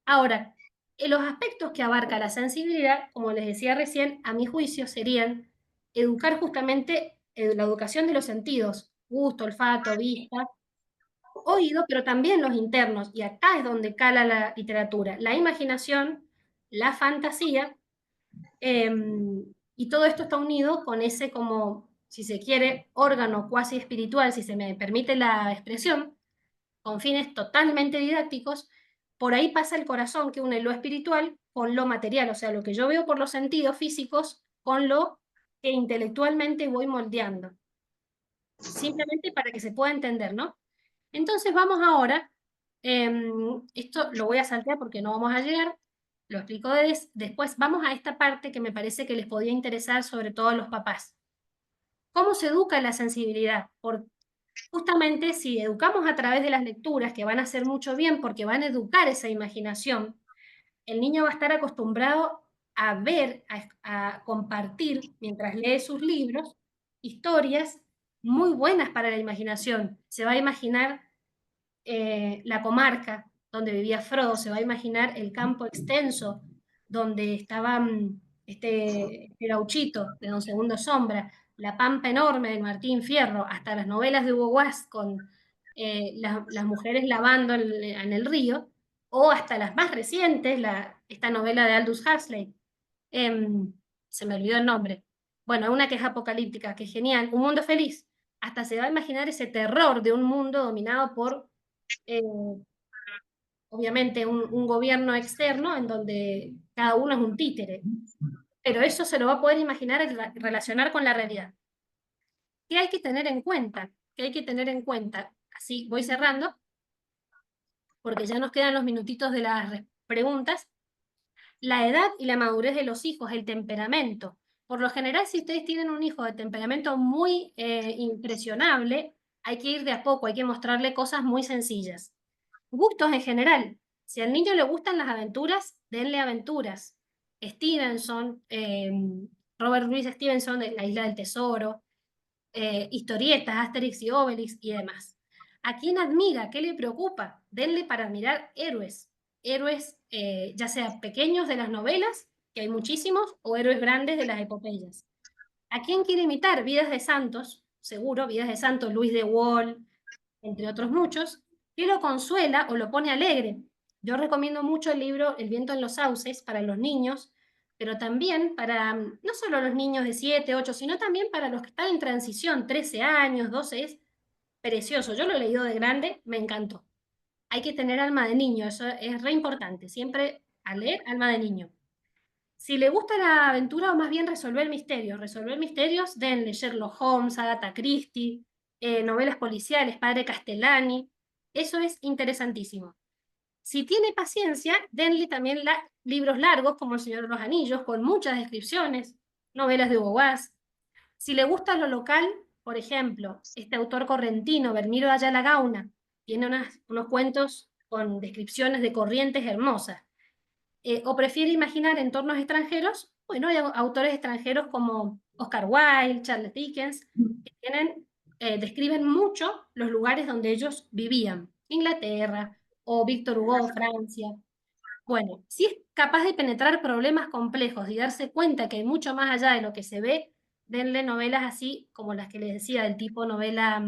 Ahora, los aspectos que abarca la sensibilidad, como les decía recién, a mi juicio serían educar justamente la educación de los sentidos, gusto, olfato, vista, oído, pero también los internos, y acá es donde cala la literatura, la imaginación, la fantasía, eh, y todo esto está unido con ese como, si se quiere, órgano cuasi espiritual, si se me permite la expresión, con fines totalmente didácticos. Por ahí pasa el corazón que une lo espiritual con lo material, o sea, lo que yo veo por los sentidos físicos con lo que intelectualmente voy moldeando, simplemente para que se pueda entender, ¿no? Entonces vamos ahora, esto lo voy a saltear porque no vamos a llegar, lo explico después, vamos a esta parte que me parece que les podía interesar sobre todo a los papás. ¿Cómo se educa la sensibilidad? Justamente si educamos a través de las lecturas, que van a hacer mucho bien porque van a educar esa imaginación, el niño va a estar acostumbrado a ver, a compartir, mientras lee sus libros, historias muy buenas para la imaginación. Se va a imaginar la comarca donde vivía Frodo, se va a imaginar el campo extenso donde estaba este gauchito de Don Segundo Sombra, la pampa enorme de Martín Fierro, hasta las novelas de Hugo Guas con las mujeres lavando en el río, o hasta las más recientes, esta novela de Aldous Huxley, em, se me olvidó el nombre, bueno, una que es apocalíptica, que es genial, Un Mundo Feliz, hasta se va a imaginar ese terror de un mundo dominado por eh, obviamente un gobierno externo en donde cada uno es un títere, pero eso se lo va a poder imaginar y relacionar con la realidad. ¿Qué hay que tener en cuenta? ¿Qué hay que tener en cuenta? Así voy cerrando, porque ya nos quedan los minutitos de las preguntas. La edad y la madurez de los hijos, el temperamento. Por lo general, si ustedes tienen un hijo de temperamento muy impresionable, hay que ir de a poco, hay que mostrarle cosas muy sencillas. Gustos en general. Si al niño le gustan las aventuras, denle aventuras. Stevenson, Robert Louis Stevenson de La Isla del Tesoro, historietas, Asterix y Obelix y demás. ¿A quién admira? ¿Qué le preocupa? Denle para mirar héroes. Héroes ya sea pequeños de las novelas, que hay muchísimos, o héroes grandes de las epopeyas. ¿A quién quiere imitar? Vidas de Santos, seguro, Vidas de Santos, Luis de Wall, entre otros muchos, que lo consuela o lo pone alegre. Yo recomiendo mucho el libro El viento en los sauces para los niños, pero también para no solo los niños de 7, 8, sino también para los que están en transición, 13 años, 12, es precioso. Yo lo he leído de grande, me encantó. Hay que tener alma de niño, eso es re importante, siempre a leer alma de niño. Si le gusta la aventura o más bien resolver misterios, denle Sherlock Holmes, Agatha Christie, novelas policiales, Padre Castellani, eso es interesantísimo. Si tiene paciencia, denle también libros largos como El Señor de los Anillos, con muchas descripciones, novelas de Hugo Guas. Si le gusta lo local, por ejemplo, este autor correntino, Bermiro de Ayala Gauna, tiene unos cuentos con descripciones de corrientes hermosas. O prefiere imaginar entornos extranjeros, bueno, hay autores extranjeros como Oscar Wilde, Charles Dickens, que describen mucho los lugares donde ellos vivían, Inglaterra o Víctor Hugo, Francia. Bueno, si es capaz de penetrar problemas complejos y darse cuenta que hay mucho más allá de lo que se ve, denle novelas así como las que les decía, del tipo novela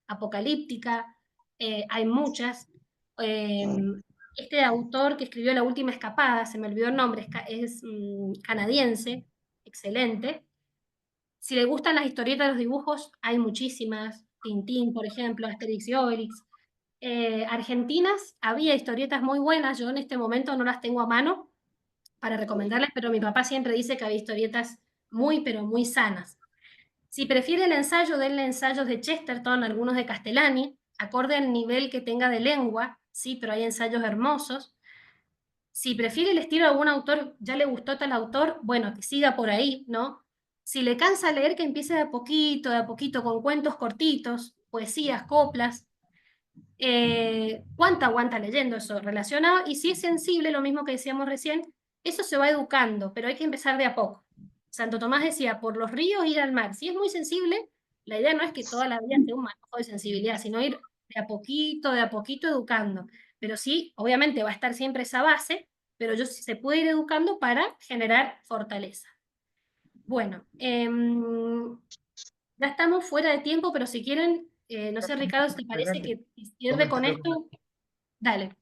apocalíptica, hay muchas. Este autor que escribió La Última Escapada, se me olvidó el nombre, es canadiense, excelente. Si le gustan las historietas, los dibujos, hay muchísimas. Tintín, por ejemplo, Asterix y Obelix. Argentinas, había historietas muy buenas, yo en este momento no las tengo a mano para recomendarles, pero mi papá siempre dice que había historietas muy, pero muy sanas. Si prefiere el ensayo, denle ensayos de Chesterton, algunos de Castellani, acorde al nivel que tenga de lengua, sí, pero hay ensayos hermosos. Si prefiere el estilo de algún autor, ya le gustó tal autor, bueno, que siga por ahí, ¿no? Si le cansa leer, que empiece de a poquito, con cuentos cortitos, poesías, coplas. ¿Cuánto aguanta leyendo eso relacionado? Y si es sensible, lo mismo que decíamos recién, eso se va educando, pero hay que empezar de a poco. Santo Tomás decía, por los ríos ir al mar. Si es muy sensible, la idea no es que toda la vida sea un manejo de sensibilidad, sino ir de a poquito educando. Pero sí, obviamente va a estar siempre esa base, pero se puede ir educando para generar fortaleza. Bueno, ya estamos fuera de tiempo, pero si quieren, no sé, Ricardo, si te parece Adelante, que cierre con coméntalo. esto, dale.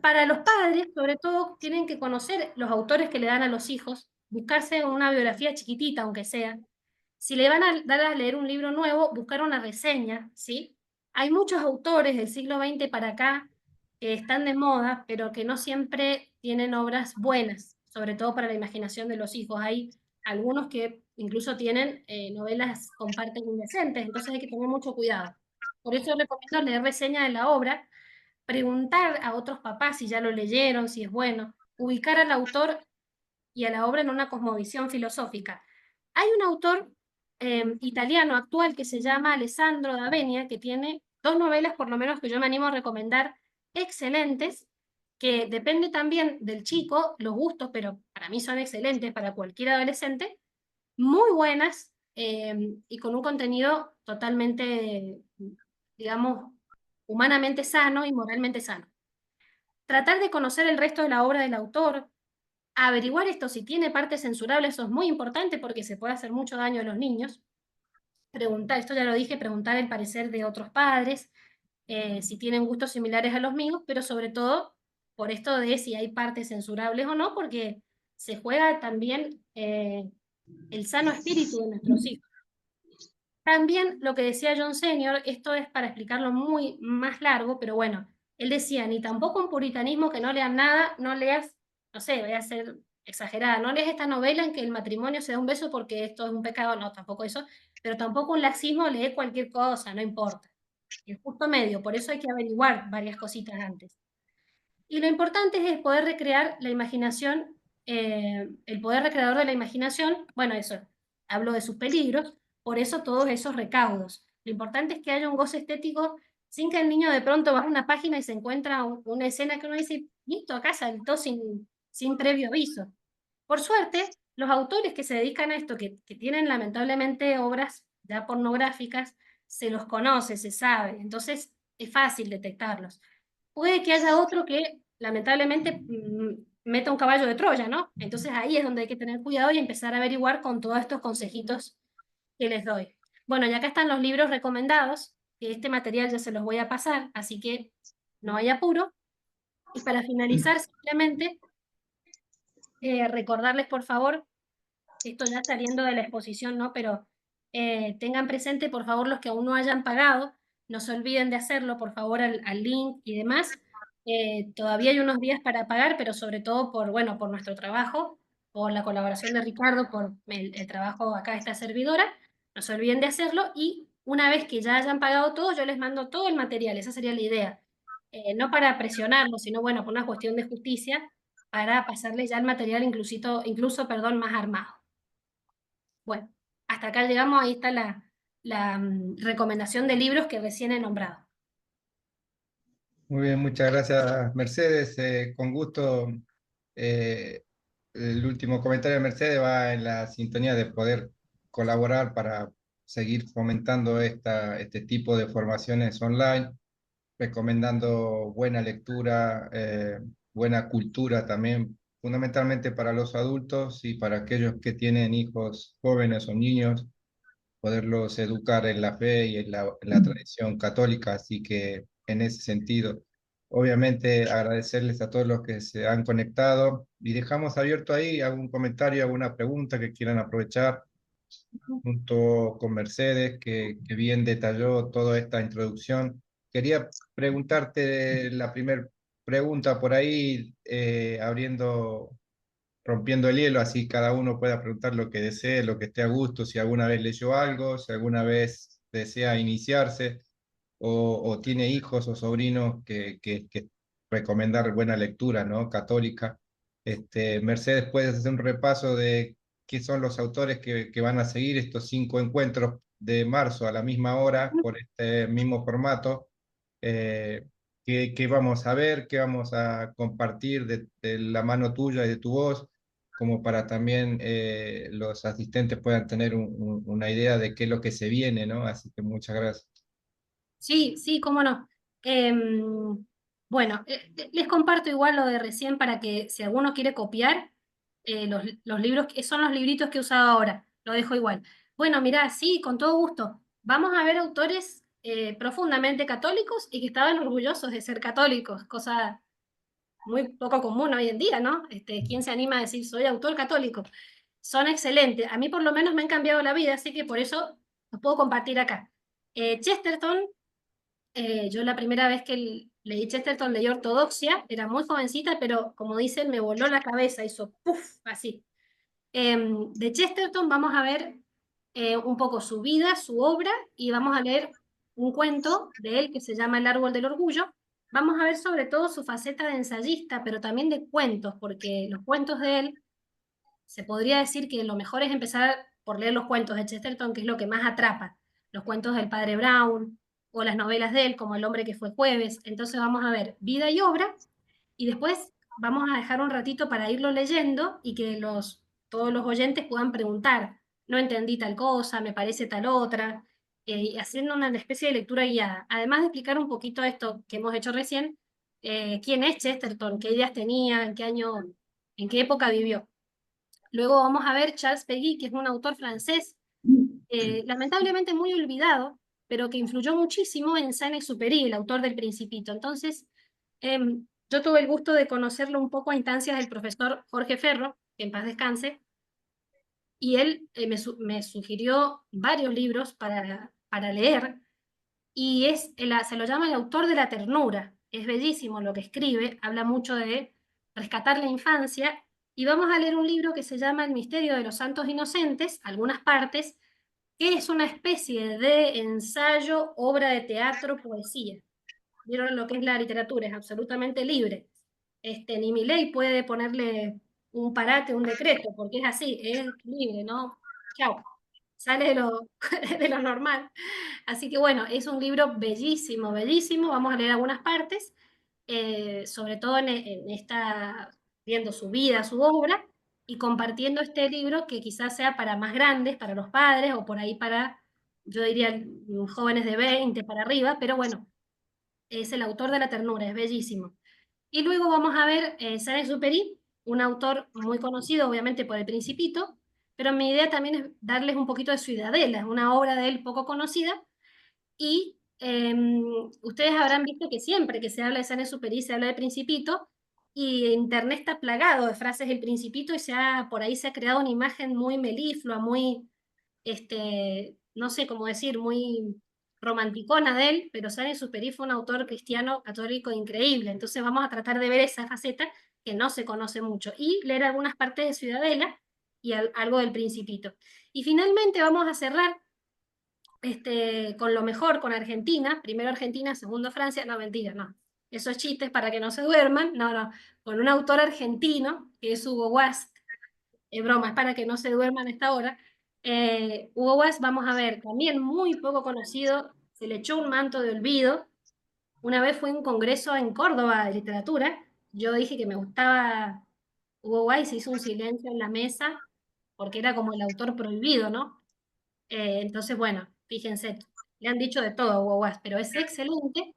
Para los padres, sobre todo, tienen que conocer los autores que le dan a los hijos, buscarse una biografía chiquitita, aunque sea. Si le van a dar a leer un libro nuevo, buscar una reseña, ¿sí? Hay muchos autores del siglo XX para acá que están de moda, pero que no siempre tienen obras buenas, sobre todo para la imaginación de los hijos. Hay algunos que incluso tienen novelas con partes indecentes, entonces hay que tener mucho cuidado. Por eso recomiendo leer reseña de la obra, preguntar a otros papás si ya lo leyeron, si es bueno, ubicar al autor y a la obra en una cosmovisión filosófica. Hay un autor italiano actual que se llama Alessandro D'Avenia, que tiene dos novelas, por lo menos que yo me animo a recomendar, excelentes, que depende también del chico, los gustos, pero para mí son excelentes para cualquier adolescente, muy buenas y con un contenido totalmente, digamos, humanamente sano y moralmente sano. Tratar de conocer el resto de la obra del autor, averiguar esto si tiene partes censurables, eso es muy importante porque se puede hacer mucho daño a los niños. Preguntar, esto ya lo dije, preguntar el parecer de otros padres, si tienen gustos similares a los míos, pero sobre todo por esto de si hay partes censurables o no, porque se juega también el sano espíritu de nuestros hijos. También lo que decía John Senior, esto es para explicarlo muy más largo, pero bueno, él decía, ni tampoco un puritanismo que no leas nada, no leas, no sé, voy a ser exagerada, no leas esta novela en que el matrimonio se da un beso porque esto es un pecado, no, tampoco eso, pero tampoco un laxismo, lee cualquier cosa, no importa. El justo medio, por eso hay que averiguar varias cositas antes. Y lo importante es el poder recrear la imaginación, el poder recreador de la imaginación, bueno, eso, hablo de sus peligros, por eso todos esos recaudos. Lo importante es que haya un goce estético sin que el niño de pronto vaya a una página y se encuentra una escena que uno dice, listo, acá saltó sin previo aviso. Por suerte, los autores que se dedican a esto, que tienen lamentablemente obras ya pornográficas, se los conoce, se sabe, entonces es fácil detectarlos. Puede que haya otro que lamentablemente meta un caballo de Troya, ¿no? Entonces ahí es donde hay que tener cuidado y empezar a averiguar con todos estos consejitos que les doy. Bueno, y acá están los libros recomendados, que este material ya se los voy a pasar, así que no hay apuro. Y para finalizar, simplemente recordarles, por favor, esto ya saliendo de la exposición, ¿no? Pero tengan presente, por favor, los que aún no hayan pagado, no se olviden de hacerlo, por favor, al link y demás. Todavía hay unos días para pagar, pero sobre todo por, bueno, por nuestro trabajo, por la colaboración de Ricardo, por el trabajo acá de esta servidora. No se olviden de hacerlo y una vez que ya hayan pagado todo, yo les mando todo el material, esa sería la idea. No para presionarlos, sino bueno, por una cuestión de justicia, para pasarles ya el material incluso, perdón, más armado. Bueno, hasta acá llegamos, ahí está la recomendación de libros que recién he nombrado. Muy bien, muchas gracias, Mercedes. Con gusto, eh, el último comentario de Mercedes va en la sintonía de poder colaborar para seguir fomentando este tipo de formaciones online, recomendando buena lectura, buena cultura también, fundamentalmente para los adultos y para aquellos que tienen hijos jóvenes o niños, poderlos educar en la fe y en la tradición católica. Así que en ese sentido, obviamente agradecerles a todos los que se han conectado y dejamos abierto ahí algún comentario, alguna pregunta que quieran aprovechar junto con Mercedes, que bien detalló toda esta introducción. Quería preguntarte la primera pregunta por ahí, abriendo rompiendo el hielo, así cada uno pueda preguntar lo que desee, lo que esté a gusto, si alguna vez leyó algo, si alguna vez desea iniciarse o tiene hijos o sobrinos que recomendar buena lectura, ¿no? Católica. Mercedes, ¿puedes hacer un repaso de qué son los autores que van a seguir estos 5 encuentros de marzo a la misma hora por este mismo formato? ¿Qué vamos a ver? ¿Qué vamos a compartir de la mano tuya y de tu voz? Como para también los asistentes puedan tener una idea de qué es lo que se viene, ¿no? Así que muchas gracias. Sí, sí, cómo no. Bueno, les comparto igual lo de recién para que si alguno quiere copiar los libros, que son los libritos que he usado ahora, lo dejo igual. Bueno, mirá, sí, con todo gusto. Vamos a ver autores profundamente católicos y que estaban orgullosos de ser católicos, cosa muy poco común hoy en día, ¿no? ¿Quién se anima a decir soy autor católico? Son excelentes. A mí por lo menos me han cambiado la vida, así que por eso los puedo compartir acá. Chesterton, yo la primera vez que leí Chesterton leí Ortodoxia, era muy jovencita, pero como dicen, me voló la cabeza, hizo puff, así. De Chesterton vamos a ver un poco su vida, su obra, y vamos a leer un cuento de él que se llama El árbol del orgullo. Vamos a ver sobre todo su faceta de ensayista, pero también de cuentos, porque los cuentos de él, se podría decir que lo mejor es empezar por leer los cuentos de Chesterton, que es lo que más atrapa. Los cuentos del padre Brown o las novelas de él, como El hombre que fue jueves. Entonces vamos a ver vida y obra, y después vamos a dejar un ratito para irlo leyendo y que todos los oyentes puedan preguntar, no entendí tal cosa, me parece tal otra, y haciendo una especie de lectura guiada. Además de explicar un poquito esto que hemos hecho recién, quién es Chesterton, qué ideas tenía, en qué año, en qué época vivió. Luego vamos a ver Charles Péguy, que es un autor francés, lamentablemente muy olvidado, pero que influyó muchísimo en Saint-Exupéry, el autor del Principito. Entonces, yo tuve el gusto de conocerlo un poco a instancias del profesor Jorge Ferro, que en paz descanse, y él me sugirió varios libros para leer, y se lo llama el autor de la ternura. Es bellísimo lo que escribe, habla mucho de rescatar la infancia, y vamos a leer un libro que se llama El misterio de los santos inocentes, algunas partes, que es una especie de ensayo, obra de teatro, poesía. Vieron lo que es la literatura, es absolutamente libre. Ni mi ley puede ponerle un parate, un decreto, porque es así, es libre, ¿no? Chao, sale de lo normal. Así que bueno, es un libro bellísimo, bellísimo. Vamos a leer algunas partes, sobre todo en esta, viendo su vida, su obra, y compartiendo este libro que quizás sea para más grandes, para los padres, o por ahí para, yo diría, jóvenes de 20 para arriba, pero bueno, es el autor de La ternura, es bellísimo. Y luego vamos a ver Saint-Exupéry, un autor muy conocido, obviamente, por El Principito, pero mi idea también es darles un poquito de Ciudadela, es una obra de él poco conocida, y ustedes habrán visto que siempre que se habla de Saint-Exupéry se habla de Principito, y Internet está plagado de frases del Principito, y por ahí se ha creado una imagen muy meliflua, muy no sé cómo decir, muy romanticona de él, pero Saint-Exupéry fue un autor cristiano católico increíble. Entonces vamos a tratar de ver esa faceta que no se conoce mucho y leer algunas partes de Ciudadela y algo del Principito. Y finalmente vamos a cerrar con lo mejor, con Argentina, primero Argentina, segundo Francia, no, mentira, no. Esos chistes para que no se duerman, no, no, con un autor argentino, que es Hugo Wast, es broma, es para que no se duerman a esta hora. Hugo West, vamos a ver, también muy poco conocido, se le echó un manto de olvido. Una vez fue a un congreso en Córdoba de literatura, yo dije que me gustaba Hugo West, se hizo un silencio en la mesa, porque era como el autor prohibido, ¿no? Entonces, bueno, fíjense, le han dicho de todo a Hugo West, pero es excelente.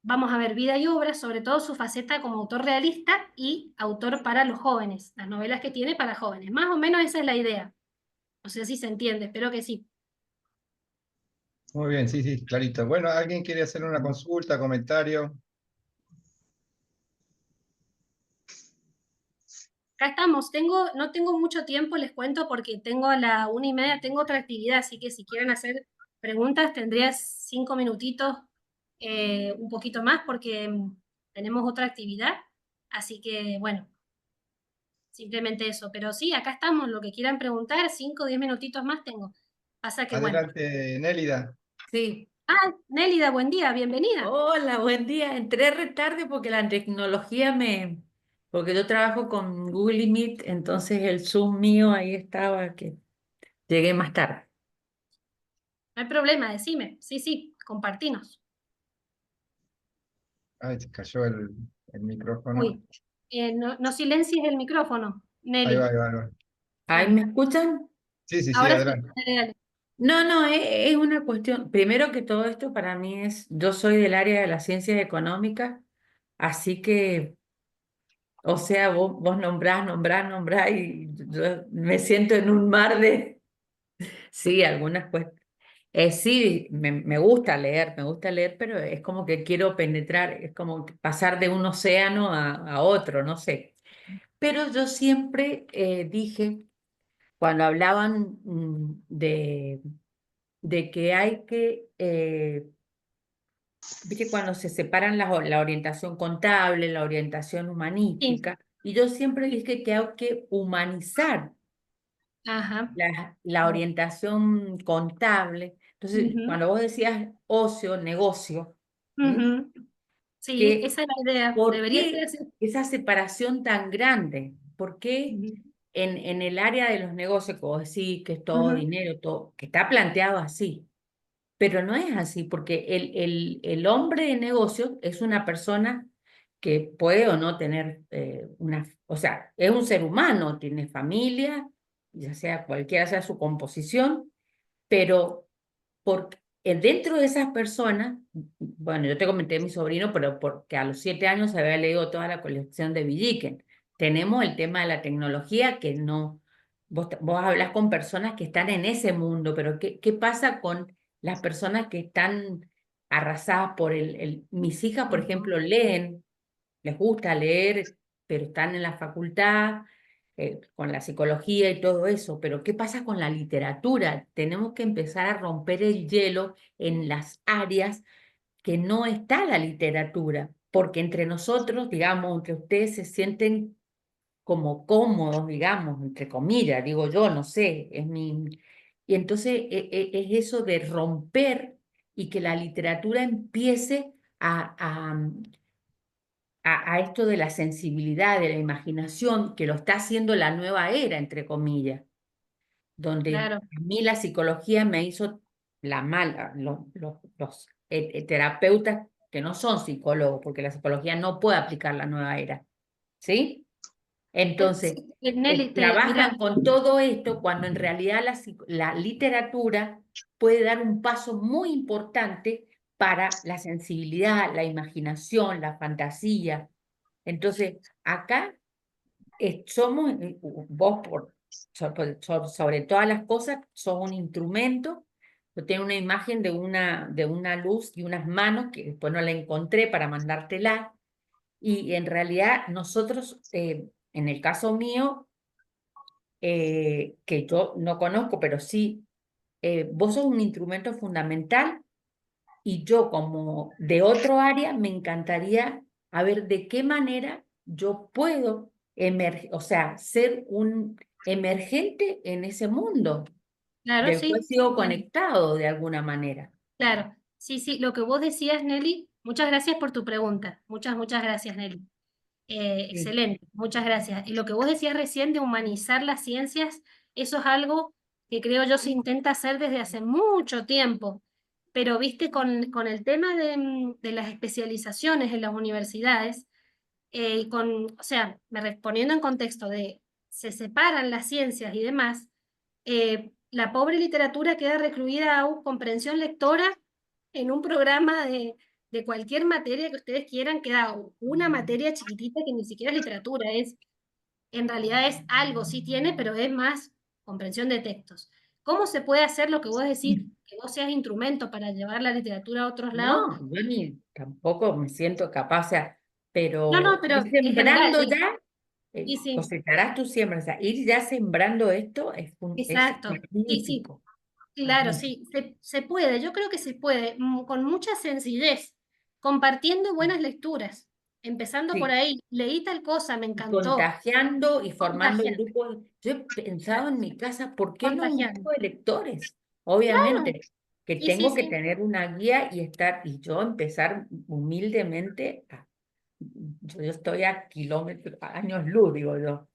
Vamos a ver vida y obra, sobre todo su faceta como autor realista y autor para los jóvenes, las novelas que tiene para jóvenes. Más o menos esa es la idea. No sé si se entiende, espero que sí. Muy bien, sí, sí, clarito. Bueno, ¿alguien quiere hacer una consulta, comentario? Acá estamos, no tengo mucho tiempo, les cuento, porque tengo a la 1:30, tengo otra actividad, así que si quieren hacer preguntas, tendría 5 minutitos, un poquito más, porque tenemos otra actividad. Así que, bueno, simplemente eso. Pero sí, acá estamos, lo que quieran preguntar, 5 o 10 minutitos más tengo. Pasa que bueno. Adelante, Nélida. Sí. Ah, Nélida, buen día, bienvenida. Hola, buen día. Entré re tarde porque la tecnología porque yo trabajo con Google Meet, entonces el Zoom mío ahí estaba, que llegué más tarde. No hay problema, decime. Sí, sí, compartinos. Ay, se cayó el micrófono. Uy, no, no silencies el micrófono, Ahí va, Nelly. ahí va, ahí va. ¿Ahí Bueno, me escuchan? Sí, sí, sí, ahora sí, adelante. dale, dale. No, no, es una cuestión. Primero que todo esto para mí yo soy del área de las ciencias económicas, así que, o sea, vos nombrás, y yo me siento en un mar de, sí, algunas cuestiones. Sí, me me gusta leer, pero es como que quiero penetrar, es como que pasar de un océano a otro, no sé. Pero yo siempre dije, cuando hablaban de que hay que, viste, cuando se separan la orientación contable, la orientación Sí, humanística, y yo siempre dije que hay que humanizar ajá. la orientación contable. Entonces, Ujú, cuando vos decías ocio, negocio, ¿m? ujú. Sí, que esa es la idea. ¿por Debería ser qué así. esa separación tan grande? ¿Por qué Ujú, en el área de los negocios, como decís, que es todo ujú, dinero, todo, que está planteado así? Pero no es así, porque el hombre de negocios es una persona que puede o no tener o sea, es un ser humano, tiene familia, ya sea cualquiera sea su composición, pero dentro de esas personas, bueno, yo te comenté de mi sobrino, pero porque a los 7 años había leído toda la colección de Villiquen. Tenemos el tema de la tecnología que no, vos hablas con personas que están en ese mundo, pero ¿qué pasa con las personas que están arrasadas por mis hijas, por ujú. ejemplo, leen, les gusta leer, pero están en la facultad, con la psicología y todo eso, pero ¿qué pasa con la literatura? Tenemos que empezar a romper el hielo en las áreas que no está la literatura, porque entre nosotros, digamos, entre ustedes se sienten como cómodos, digamos, entre comillas, digo yo, no sé, es mi... Y entonces es eso de romper y que la literatura empiece a esto de la sensibilidad, de la imaginación, que lo está haciendo la nueva era, entre comillas, donde Claro, a mí la psicología me hizo la mala, los terapeutas que no son psicólogos, porque la psicología no puede aplicar la nueva era, ¿sí? Entonces, sí, Nelly, trabajan mira, con todo esto cuando en realidad la literatura puede dar un paso muy importante para la sensibilidad, la imaginación, la fantasía. Entonces, acá somos, vos sobre todas las cosas, sos un instrumento. Yo tengo una imagen de una luz y unas manos que después no la encontré para mandártela. Y en realidad nosotros, en el caso mío, que yo no conozco, pero sí, vos sos un instrumento fundamental y yo como de otro área me encantaría a ver de qué manera yo puedo o sea, ser un emergente en ese mundo, claro, del cual sí. sigo conectado de alguna manera. Claro, sí, sí, lo que vos decías, Nelly, muchas gracias por tu pregunta. Muchas, muchas gracias, Nelly. Sí. Excelente, muchas gracias. Y lo que vos decías recién de humanizar las ciencias, eso es algo que creo yo se intenta hacer desde hace mucho tiempo. Pero viste, con el tema de las especializaciones en las universidades, y o sea, poniendo en contexto de se separan las ciencias y demás, la pobre literatura queda recluida a comprensión lectora en un programa de cualquier materia que ustedes quieran, queda una materia chiquitita que ni siquiera es literatura, en realidad es algo, sí tiene, pero es más comprensión de textos. ¿Cómo se puede hacer lo que vos decís, que vos seas instrumento para llevar la literatura a otros lados? No, yo ni tampoco me siento capaz, o sea, No, no, pero pero ir en general, sembrando digo. ya, Sí, sí, cosecharás tu siembra, o sea, ir ya sembrando esto es exacto. Sí, sí. magnífico, Claro, magnífico. sí, se puede, yo creo que se puede, con mucha sencillez, compartiendo buenas lecturas. empezando por Sí. ahí, leí tal cosa, me Y encantó, contagiando y formando contagiando, grupos. Yo he pensado en mi casa, ¿por qué no un contagiando. grupo de lectores? Claro, Obviamente que sí, sí, tengo que sí. tener una guía y estar, y yo empezar humildemente, yo estoy a kilómetros, a años luz, digo yo,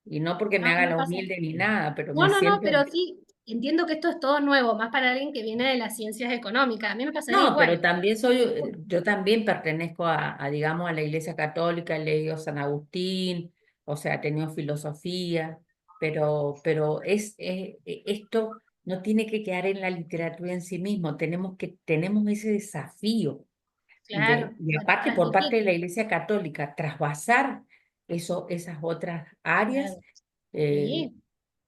y no porque me No, haga no la pasa. humilde ni nada, pero No, me no, no, siento. pero sí, entiendo que esto es todo nuevo, más para alguien que viene de las ciencias económicas. A mí me pasaría No, pero igual. también soy, yo también pertenezco digamos, a la Iglesia Católica, he leído San Agustín, o sea, he tenido filosofía, pero esto no tiene que quedar en la literatura en sí mismo, tenemos ese desafío Claro, y de aparte por parte transmitir. de la Iglesia Católica, trasvasar esas otras áreas, Claro, eh, sí. Y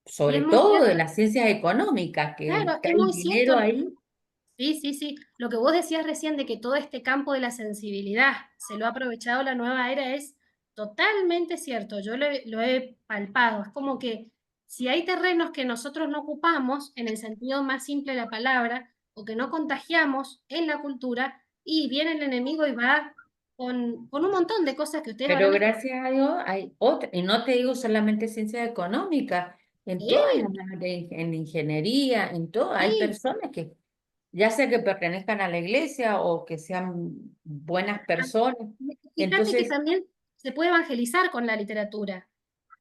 es sobre muy todo de cierto. las ciencias económicas, que Claro, está es el muy dinero cierto. ahí. Sí, sí, sí. Lo que vos decías recién de que todo este campo de la sensibilidad se lo ha aprovechado la nueva era es totalmente cierto. Yo lo he palpado. Es como que si hay terrenos que nosotros no ocupamos, en el sentido más simple de la palabra, o que no contagiamos en la cultura, y viene el enemigo y va con un montón de cosas que ustedes Pero habrán escuchado. gracias a Dios hay otra, y no te digo solamente ciencias económicas, en todas las Sí, áreas, en ingeniería, en todo, hay sí. personas que, ya sea que pertenezcan a la iglesia o que sean buenas personas, Fíjate que entonces, también se puede evangelizar con la literatura.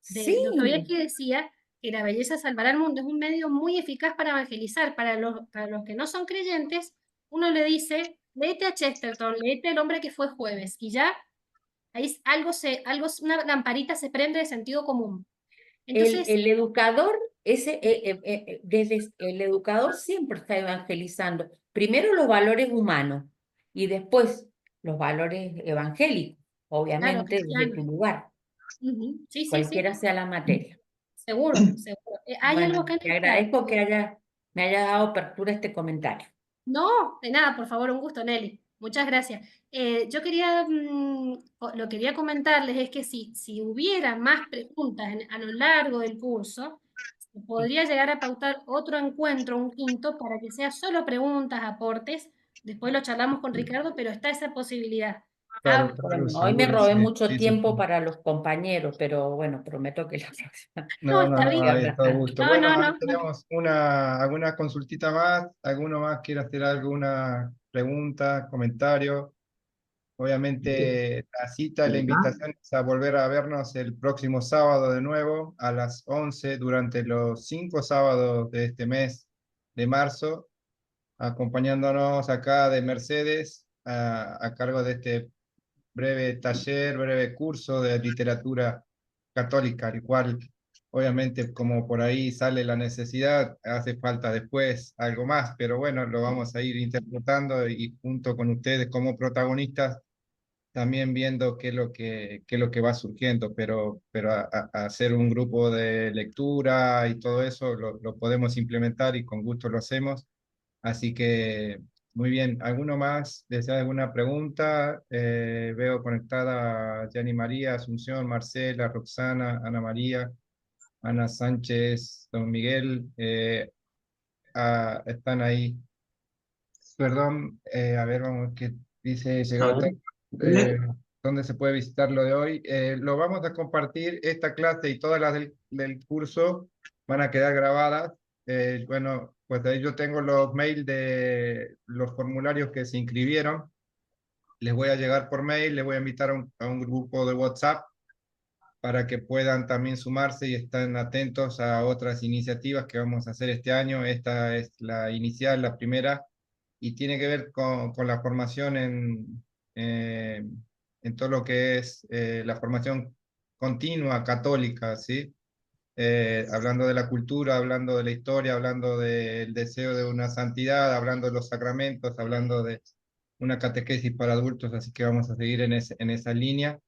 De sí, Dostoyevski decía que la belleza salvará al mundo. Es un medio muy eficaz para evangelizar. Para los que no son creyentes, uno le dice, léete a Chesterton, léete El hombre que fue jueves, y ya ahí una lamparita se prende de sentido común. Entonces, el educador, desde el educador siempre está evangelizando, primero los valores humanos y después los valores evangélicos, claro, obviamente desde cristiano. tu lugar, Ujú, sí, sí, sí, cualquiera sea la materia. seguro, seguro. Hay algo Bueno, acá en te el chat. agradezco que me haya dado apertura a este comentario. No, de nada, por favor, un gusto, Nelly. Muchas gracias. Yo quería, lo que quería comentarles es que si hubiera más preguntas a lo largo del curso, se podría llegar a pautar otro encuentro, un quinto, para que sea solo preguntas, aportes. Después lo charlamos con Ricardo, pero está esa posibilidad. Claro, Ah, claro, Bueno, hoy me seguro, robé sí, mucho sí, sí. tiempo para los compañeros, pero bueno, prometo que la próxima no, No, no, está no, bien. hay todo bastante. gusto. No, Bueno, no, ahí no, no. tenemos alguna consultita más. ¿Alguno más quiere hacer alguna pregunta, comentario? Obviamente la cita, la invitación es a volver a vernos el próximo sábado de nuevo a las 11 durante los 5 sábados de este mes de marzo, acompañándonos acá de Mercedes a cargo de este breve taller, breve curso de literatura católica, al cual obviamente como por ahí sale la necesidad, hace falta después algo más, pero bueno, lo vamos a ir interpretando y junto con ustedes como protagonistas también viendo qué es lo que va surgiendo, pero a hacer un grupo de lectura y todo eso lo podemos implementar y con gusto lo hacemos. Así que, muy bien. ¿Alguno más desea alguna pregunta? Veo conectada a Yanni María, Asunción, Marcela, Roxana, Ana María, Ana Sánchez, Don Miguel. Están ahí. Perdón, a ver, vamos, que dice llegado tarde. Eh, ¿Dónde se puede visitar lo de hoy? Lo vamos a compartir, esta clase y todas las del curso van a quedar grabadas. Bueno, pues ahí yo tengo los mails de los formularios que se inscribieron. Les voy a llegar por mail, les voy a invitar a un grupo de WhatsApp para que puedan también sumarse y estén atentos a otras iniciativas que vamos a hacer este año. Esta es la inicial, la primera, y tiene que ver con la formación eh, en todo lo que es la formación continua católica, ¿sí? Hablando de la cultura, hablando de la historia, hablando del deseo de una santidad, hablando de los sacramentos, hablando de una catequesis para adultos, así que vamos a seguir en esa línea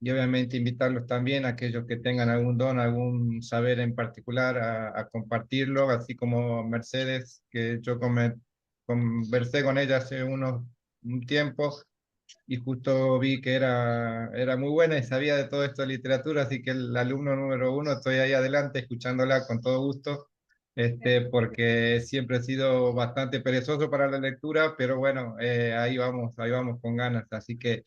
y obviamente invitarlos también a aquellos que tengan algún don, algún saber en particular a compartirlo, así como Mercedes, que yo conversé con ella hace un tiempo y justo vi que era muy buena y sabía de todo esto de literatura, así que el alumno número uno, estoy ahí adelante escuchándola con todo gusto. Porque siempre he sido bastante perezoso para la lectura, pero bueno, ahí vamos con ganas. Así que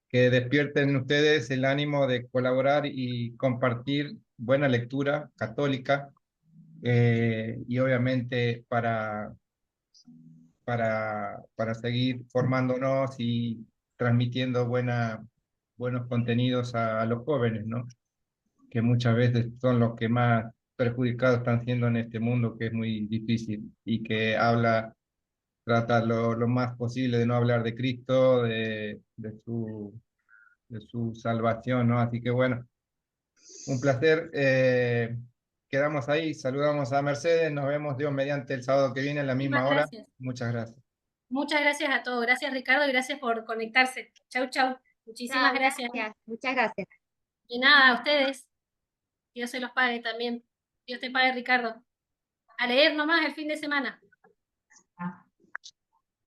que despierten en ustedes el ánimo de colaborar y compartir buena lectura católica, y obviamente para seguir formándonos y transmitiendo buenos contenidos a los jóvenes, ¿no? Que muchas veces son los que más perjudicados están siendo en este mundo, que es muy difícil y que trata lo más posible de no hablar de Cristo, de su salvación, ¿no? Así que bueno, un placer. Quedamos ahí, saludamos a Mercedes, nos vemos Dios mediante el sábado que viene a la Muchísimas misma hora. gracias. Muchas gracias. Muchas gracias a todos. Gracias, Ricardo, y gracias por conectarse. Chau, chau. Muchísimas Chao, gracias. gracias. Muchas gracias. De nada, a ustedes. Dios se los pague también. Dios te pague, Ricardo. A leer nomás el fin de semana.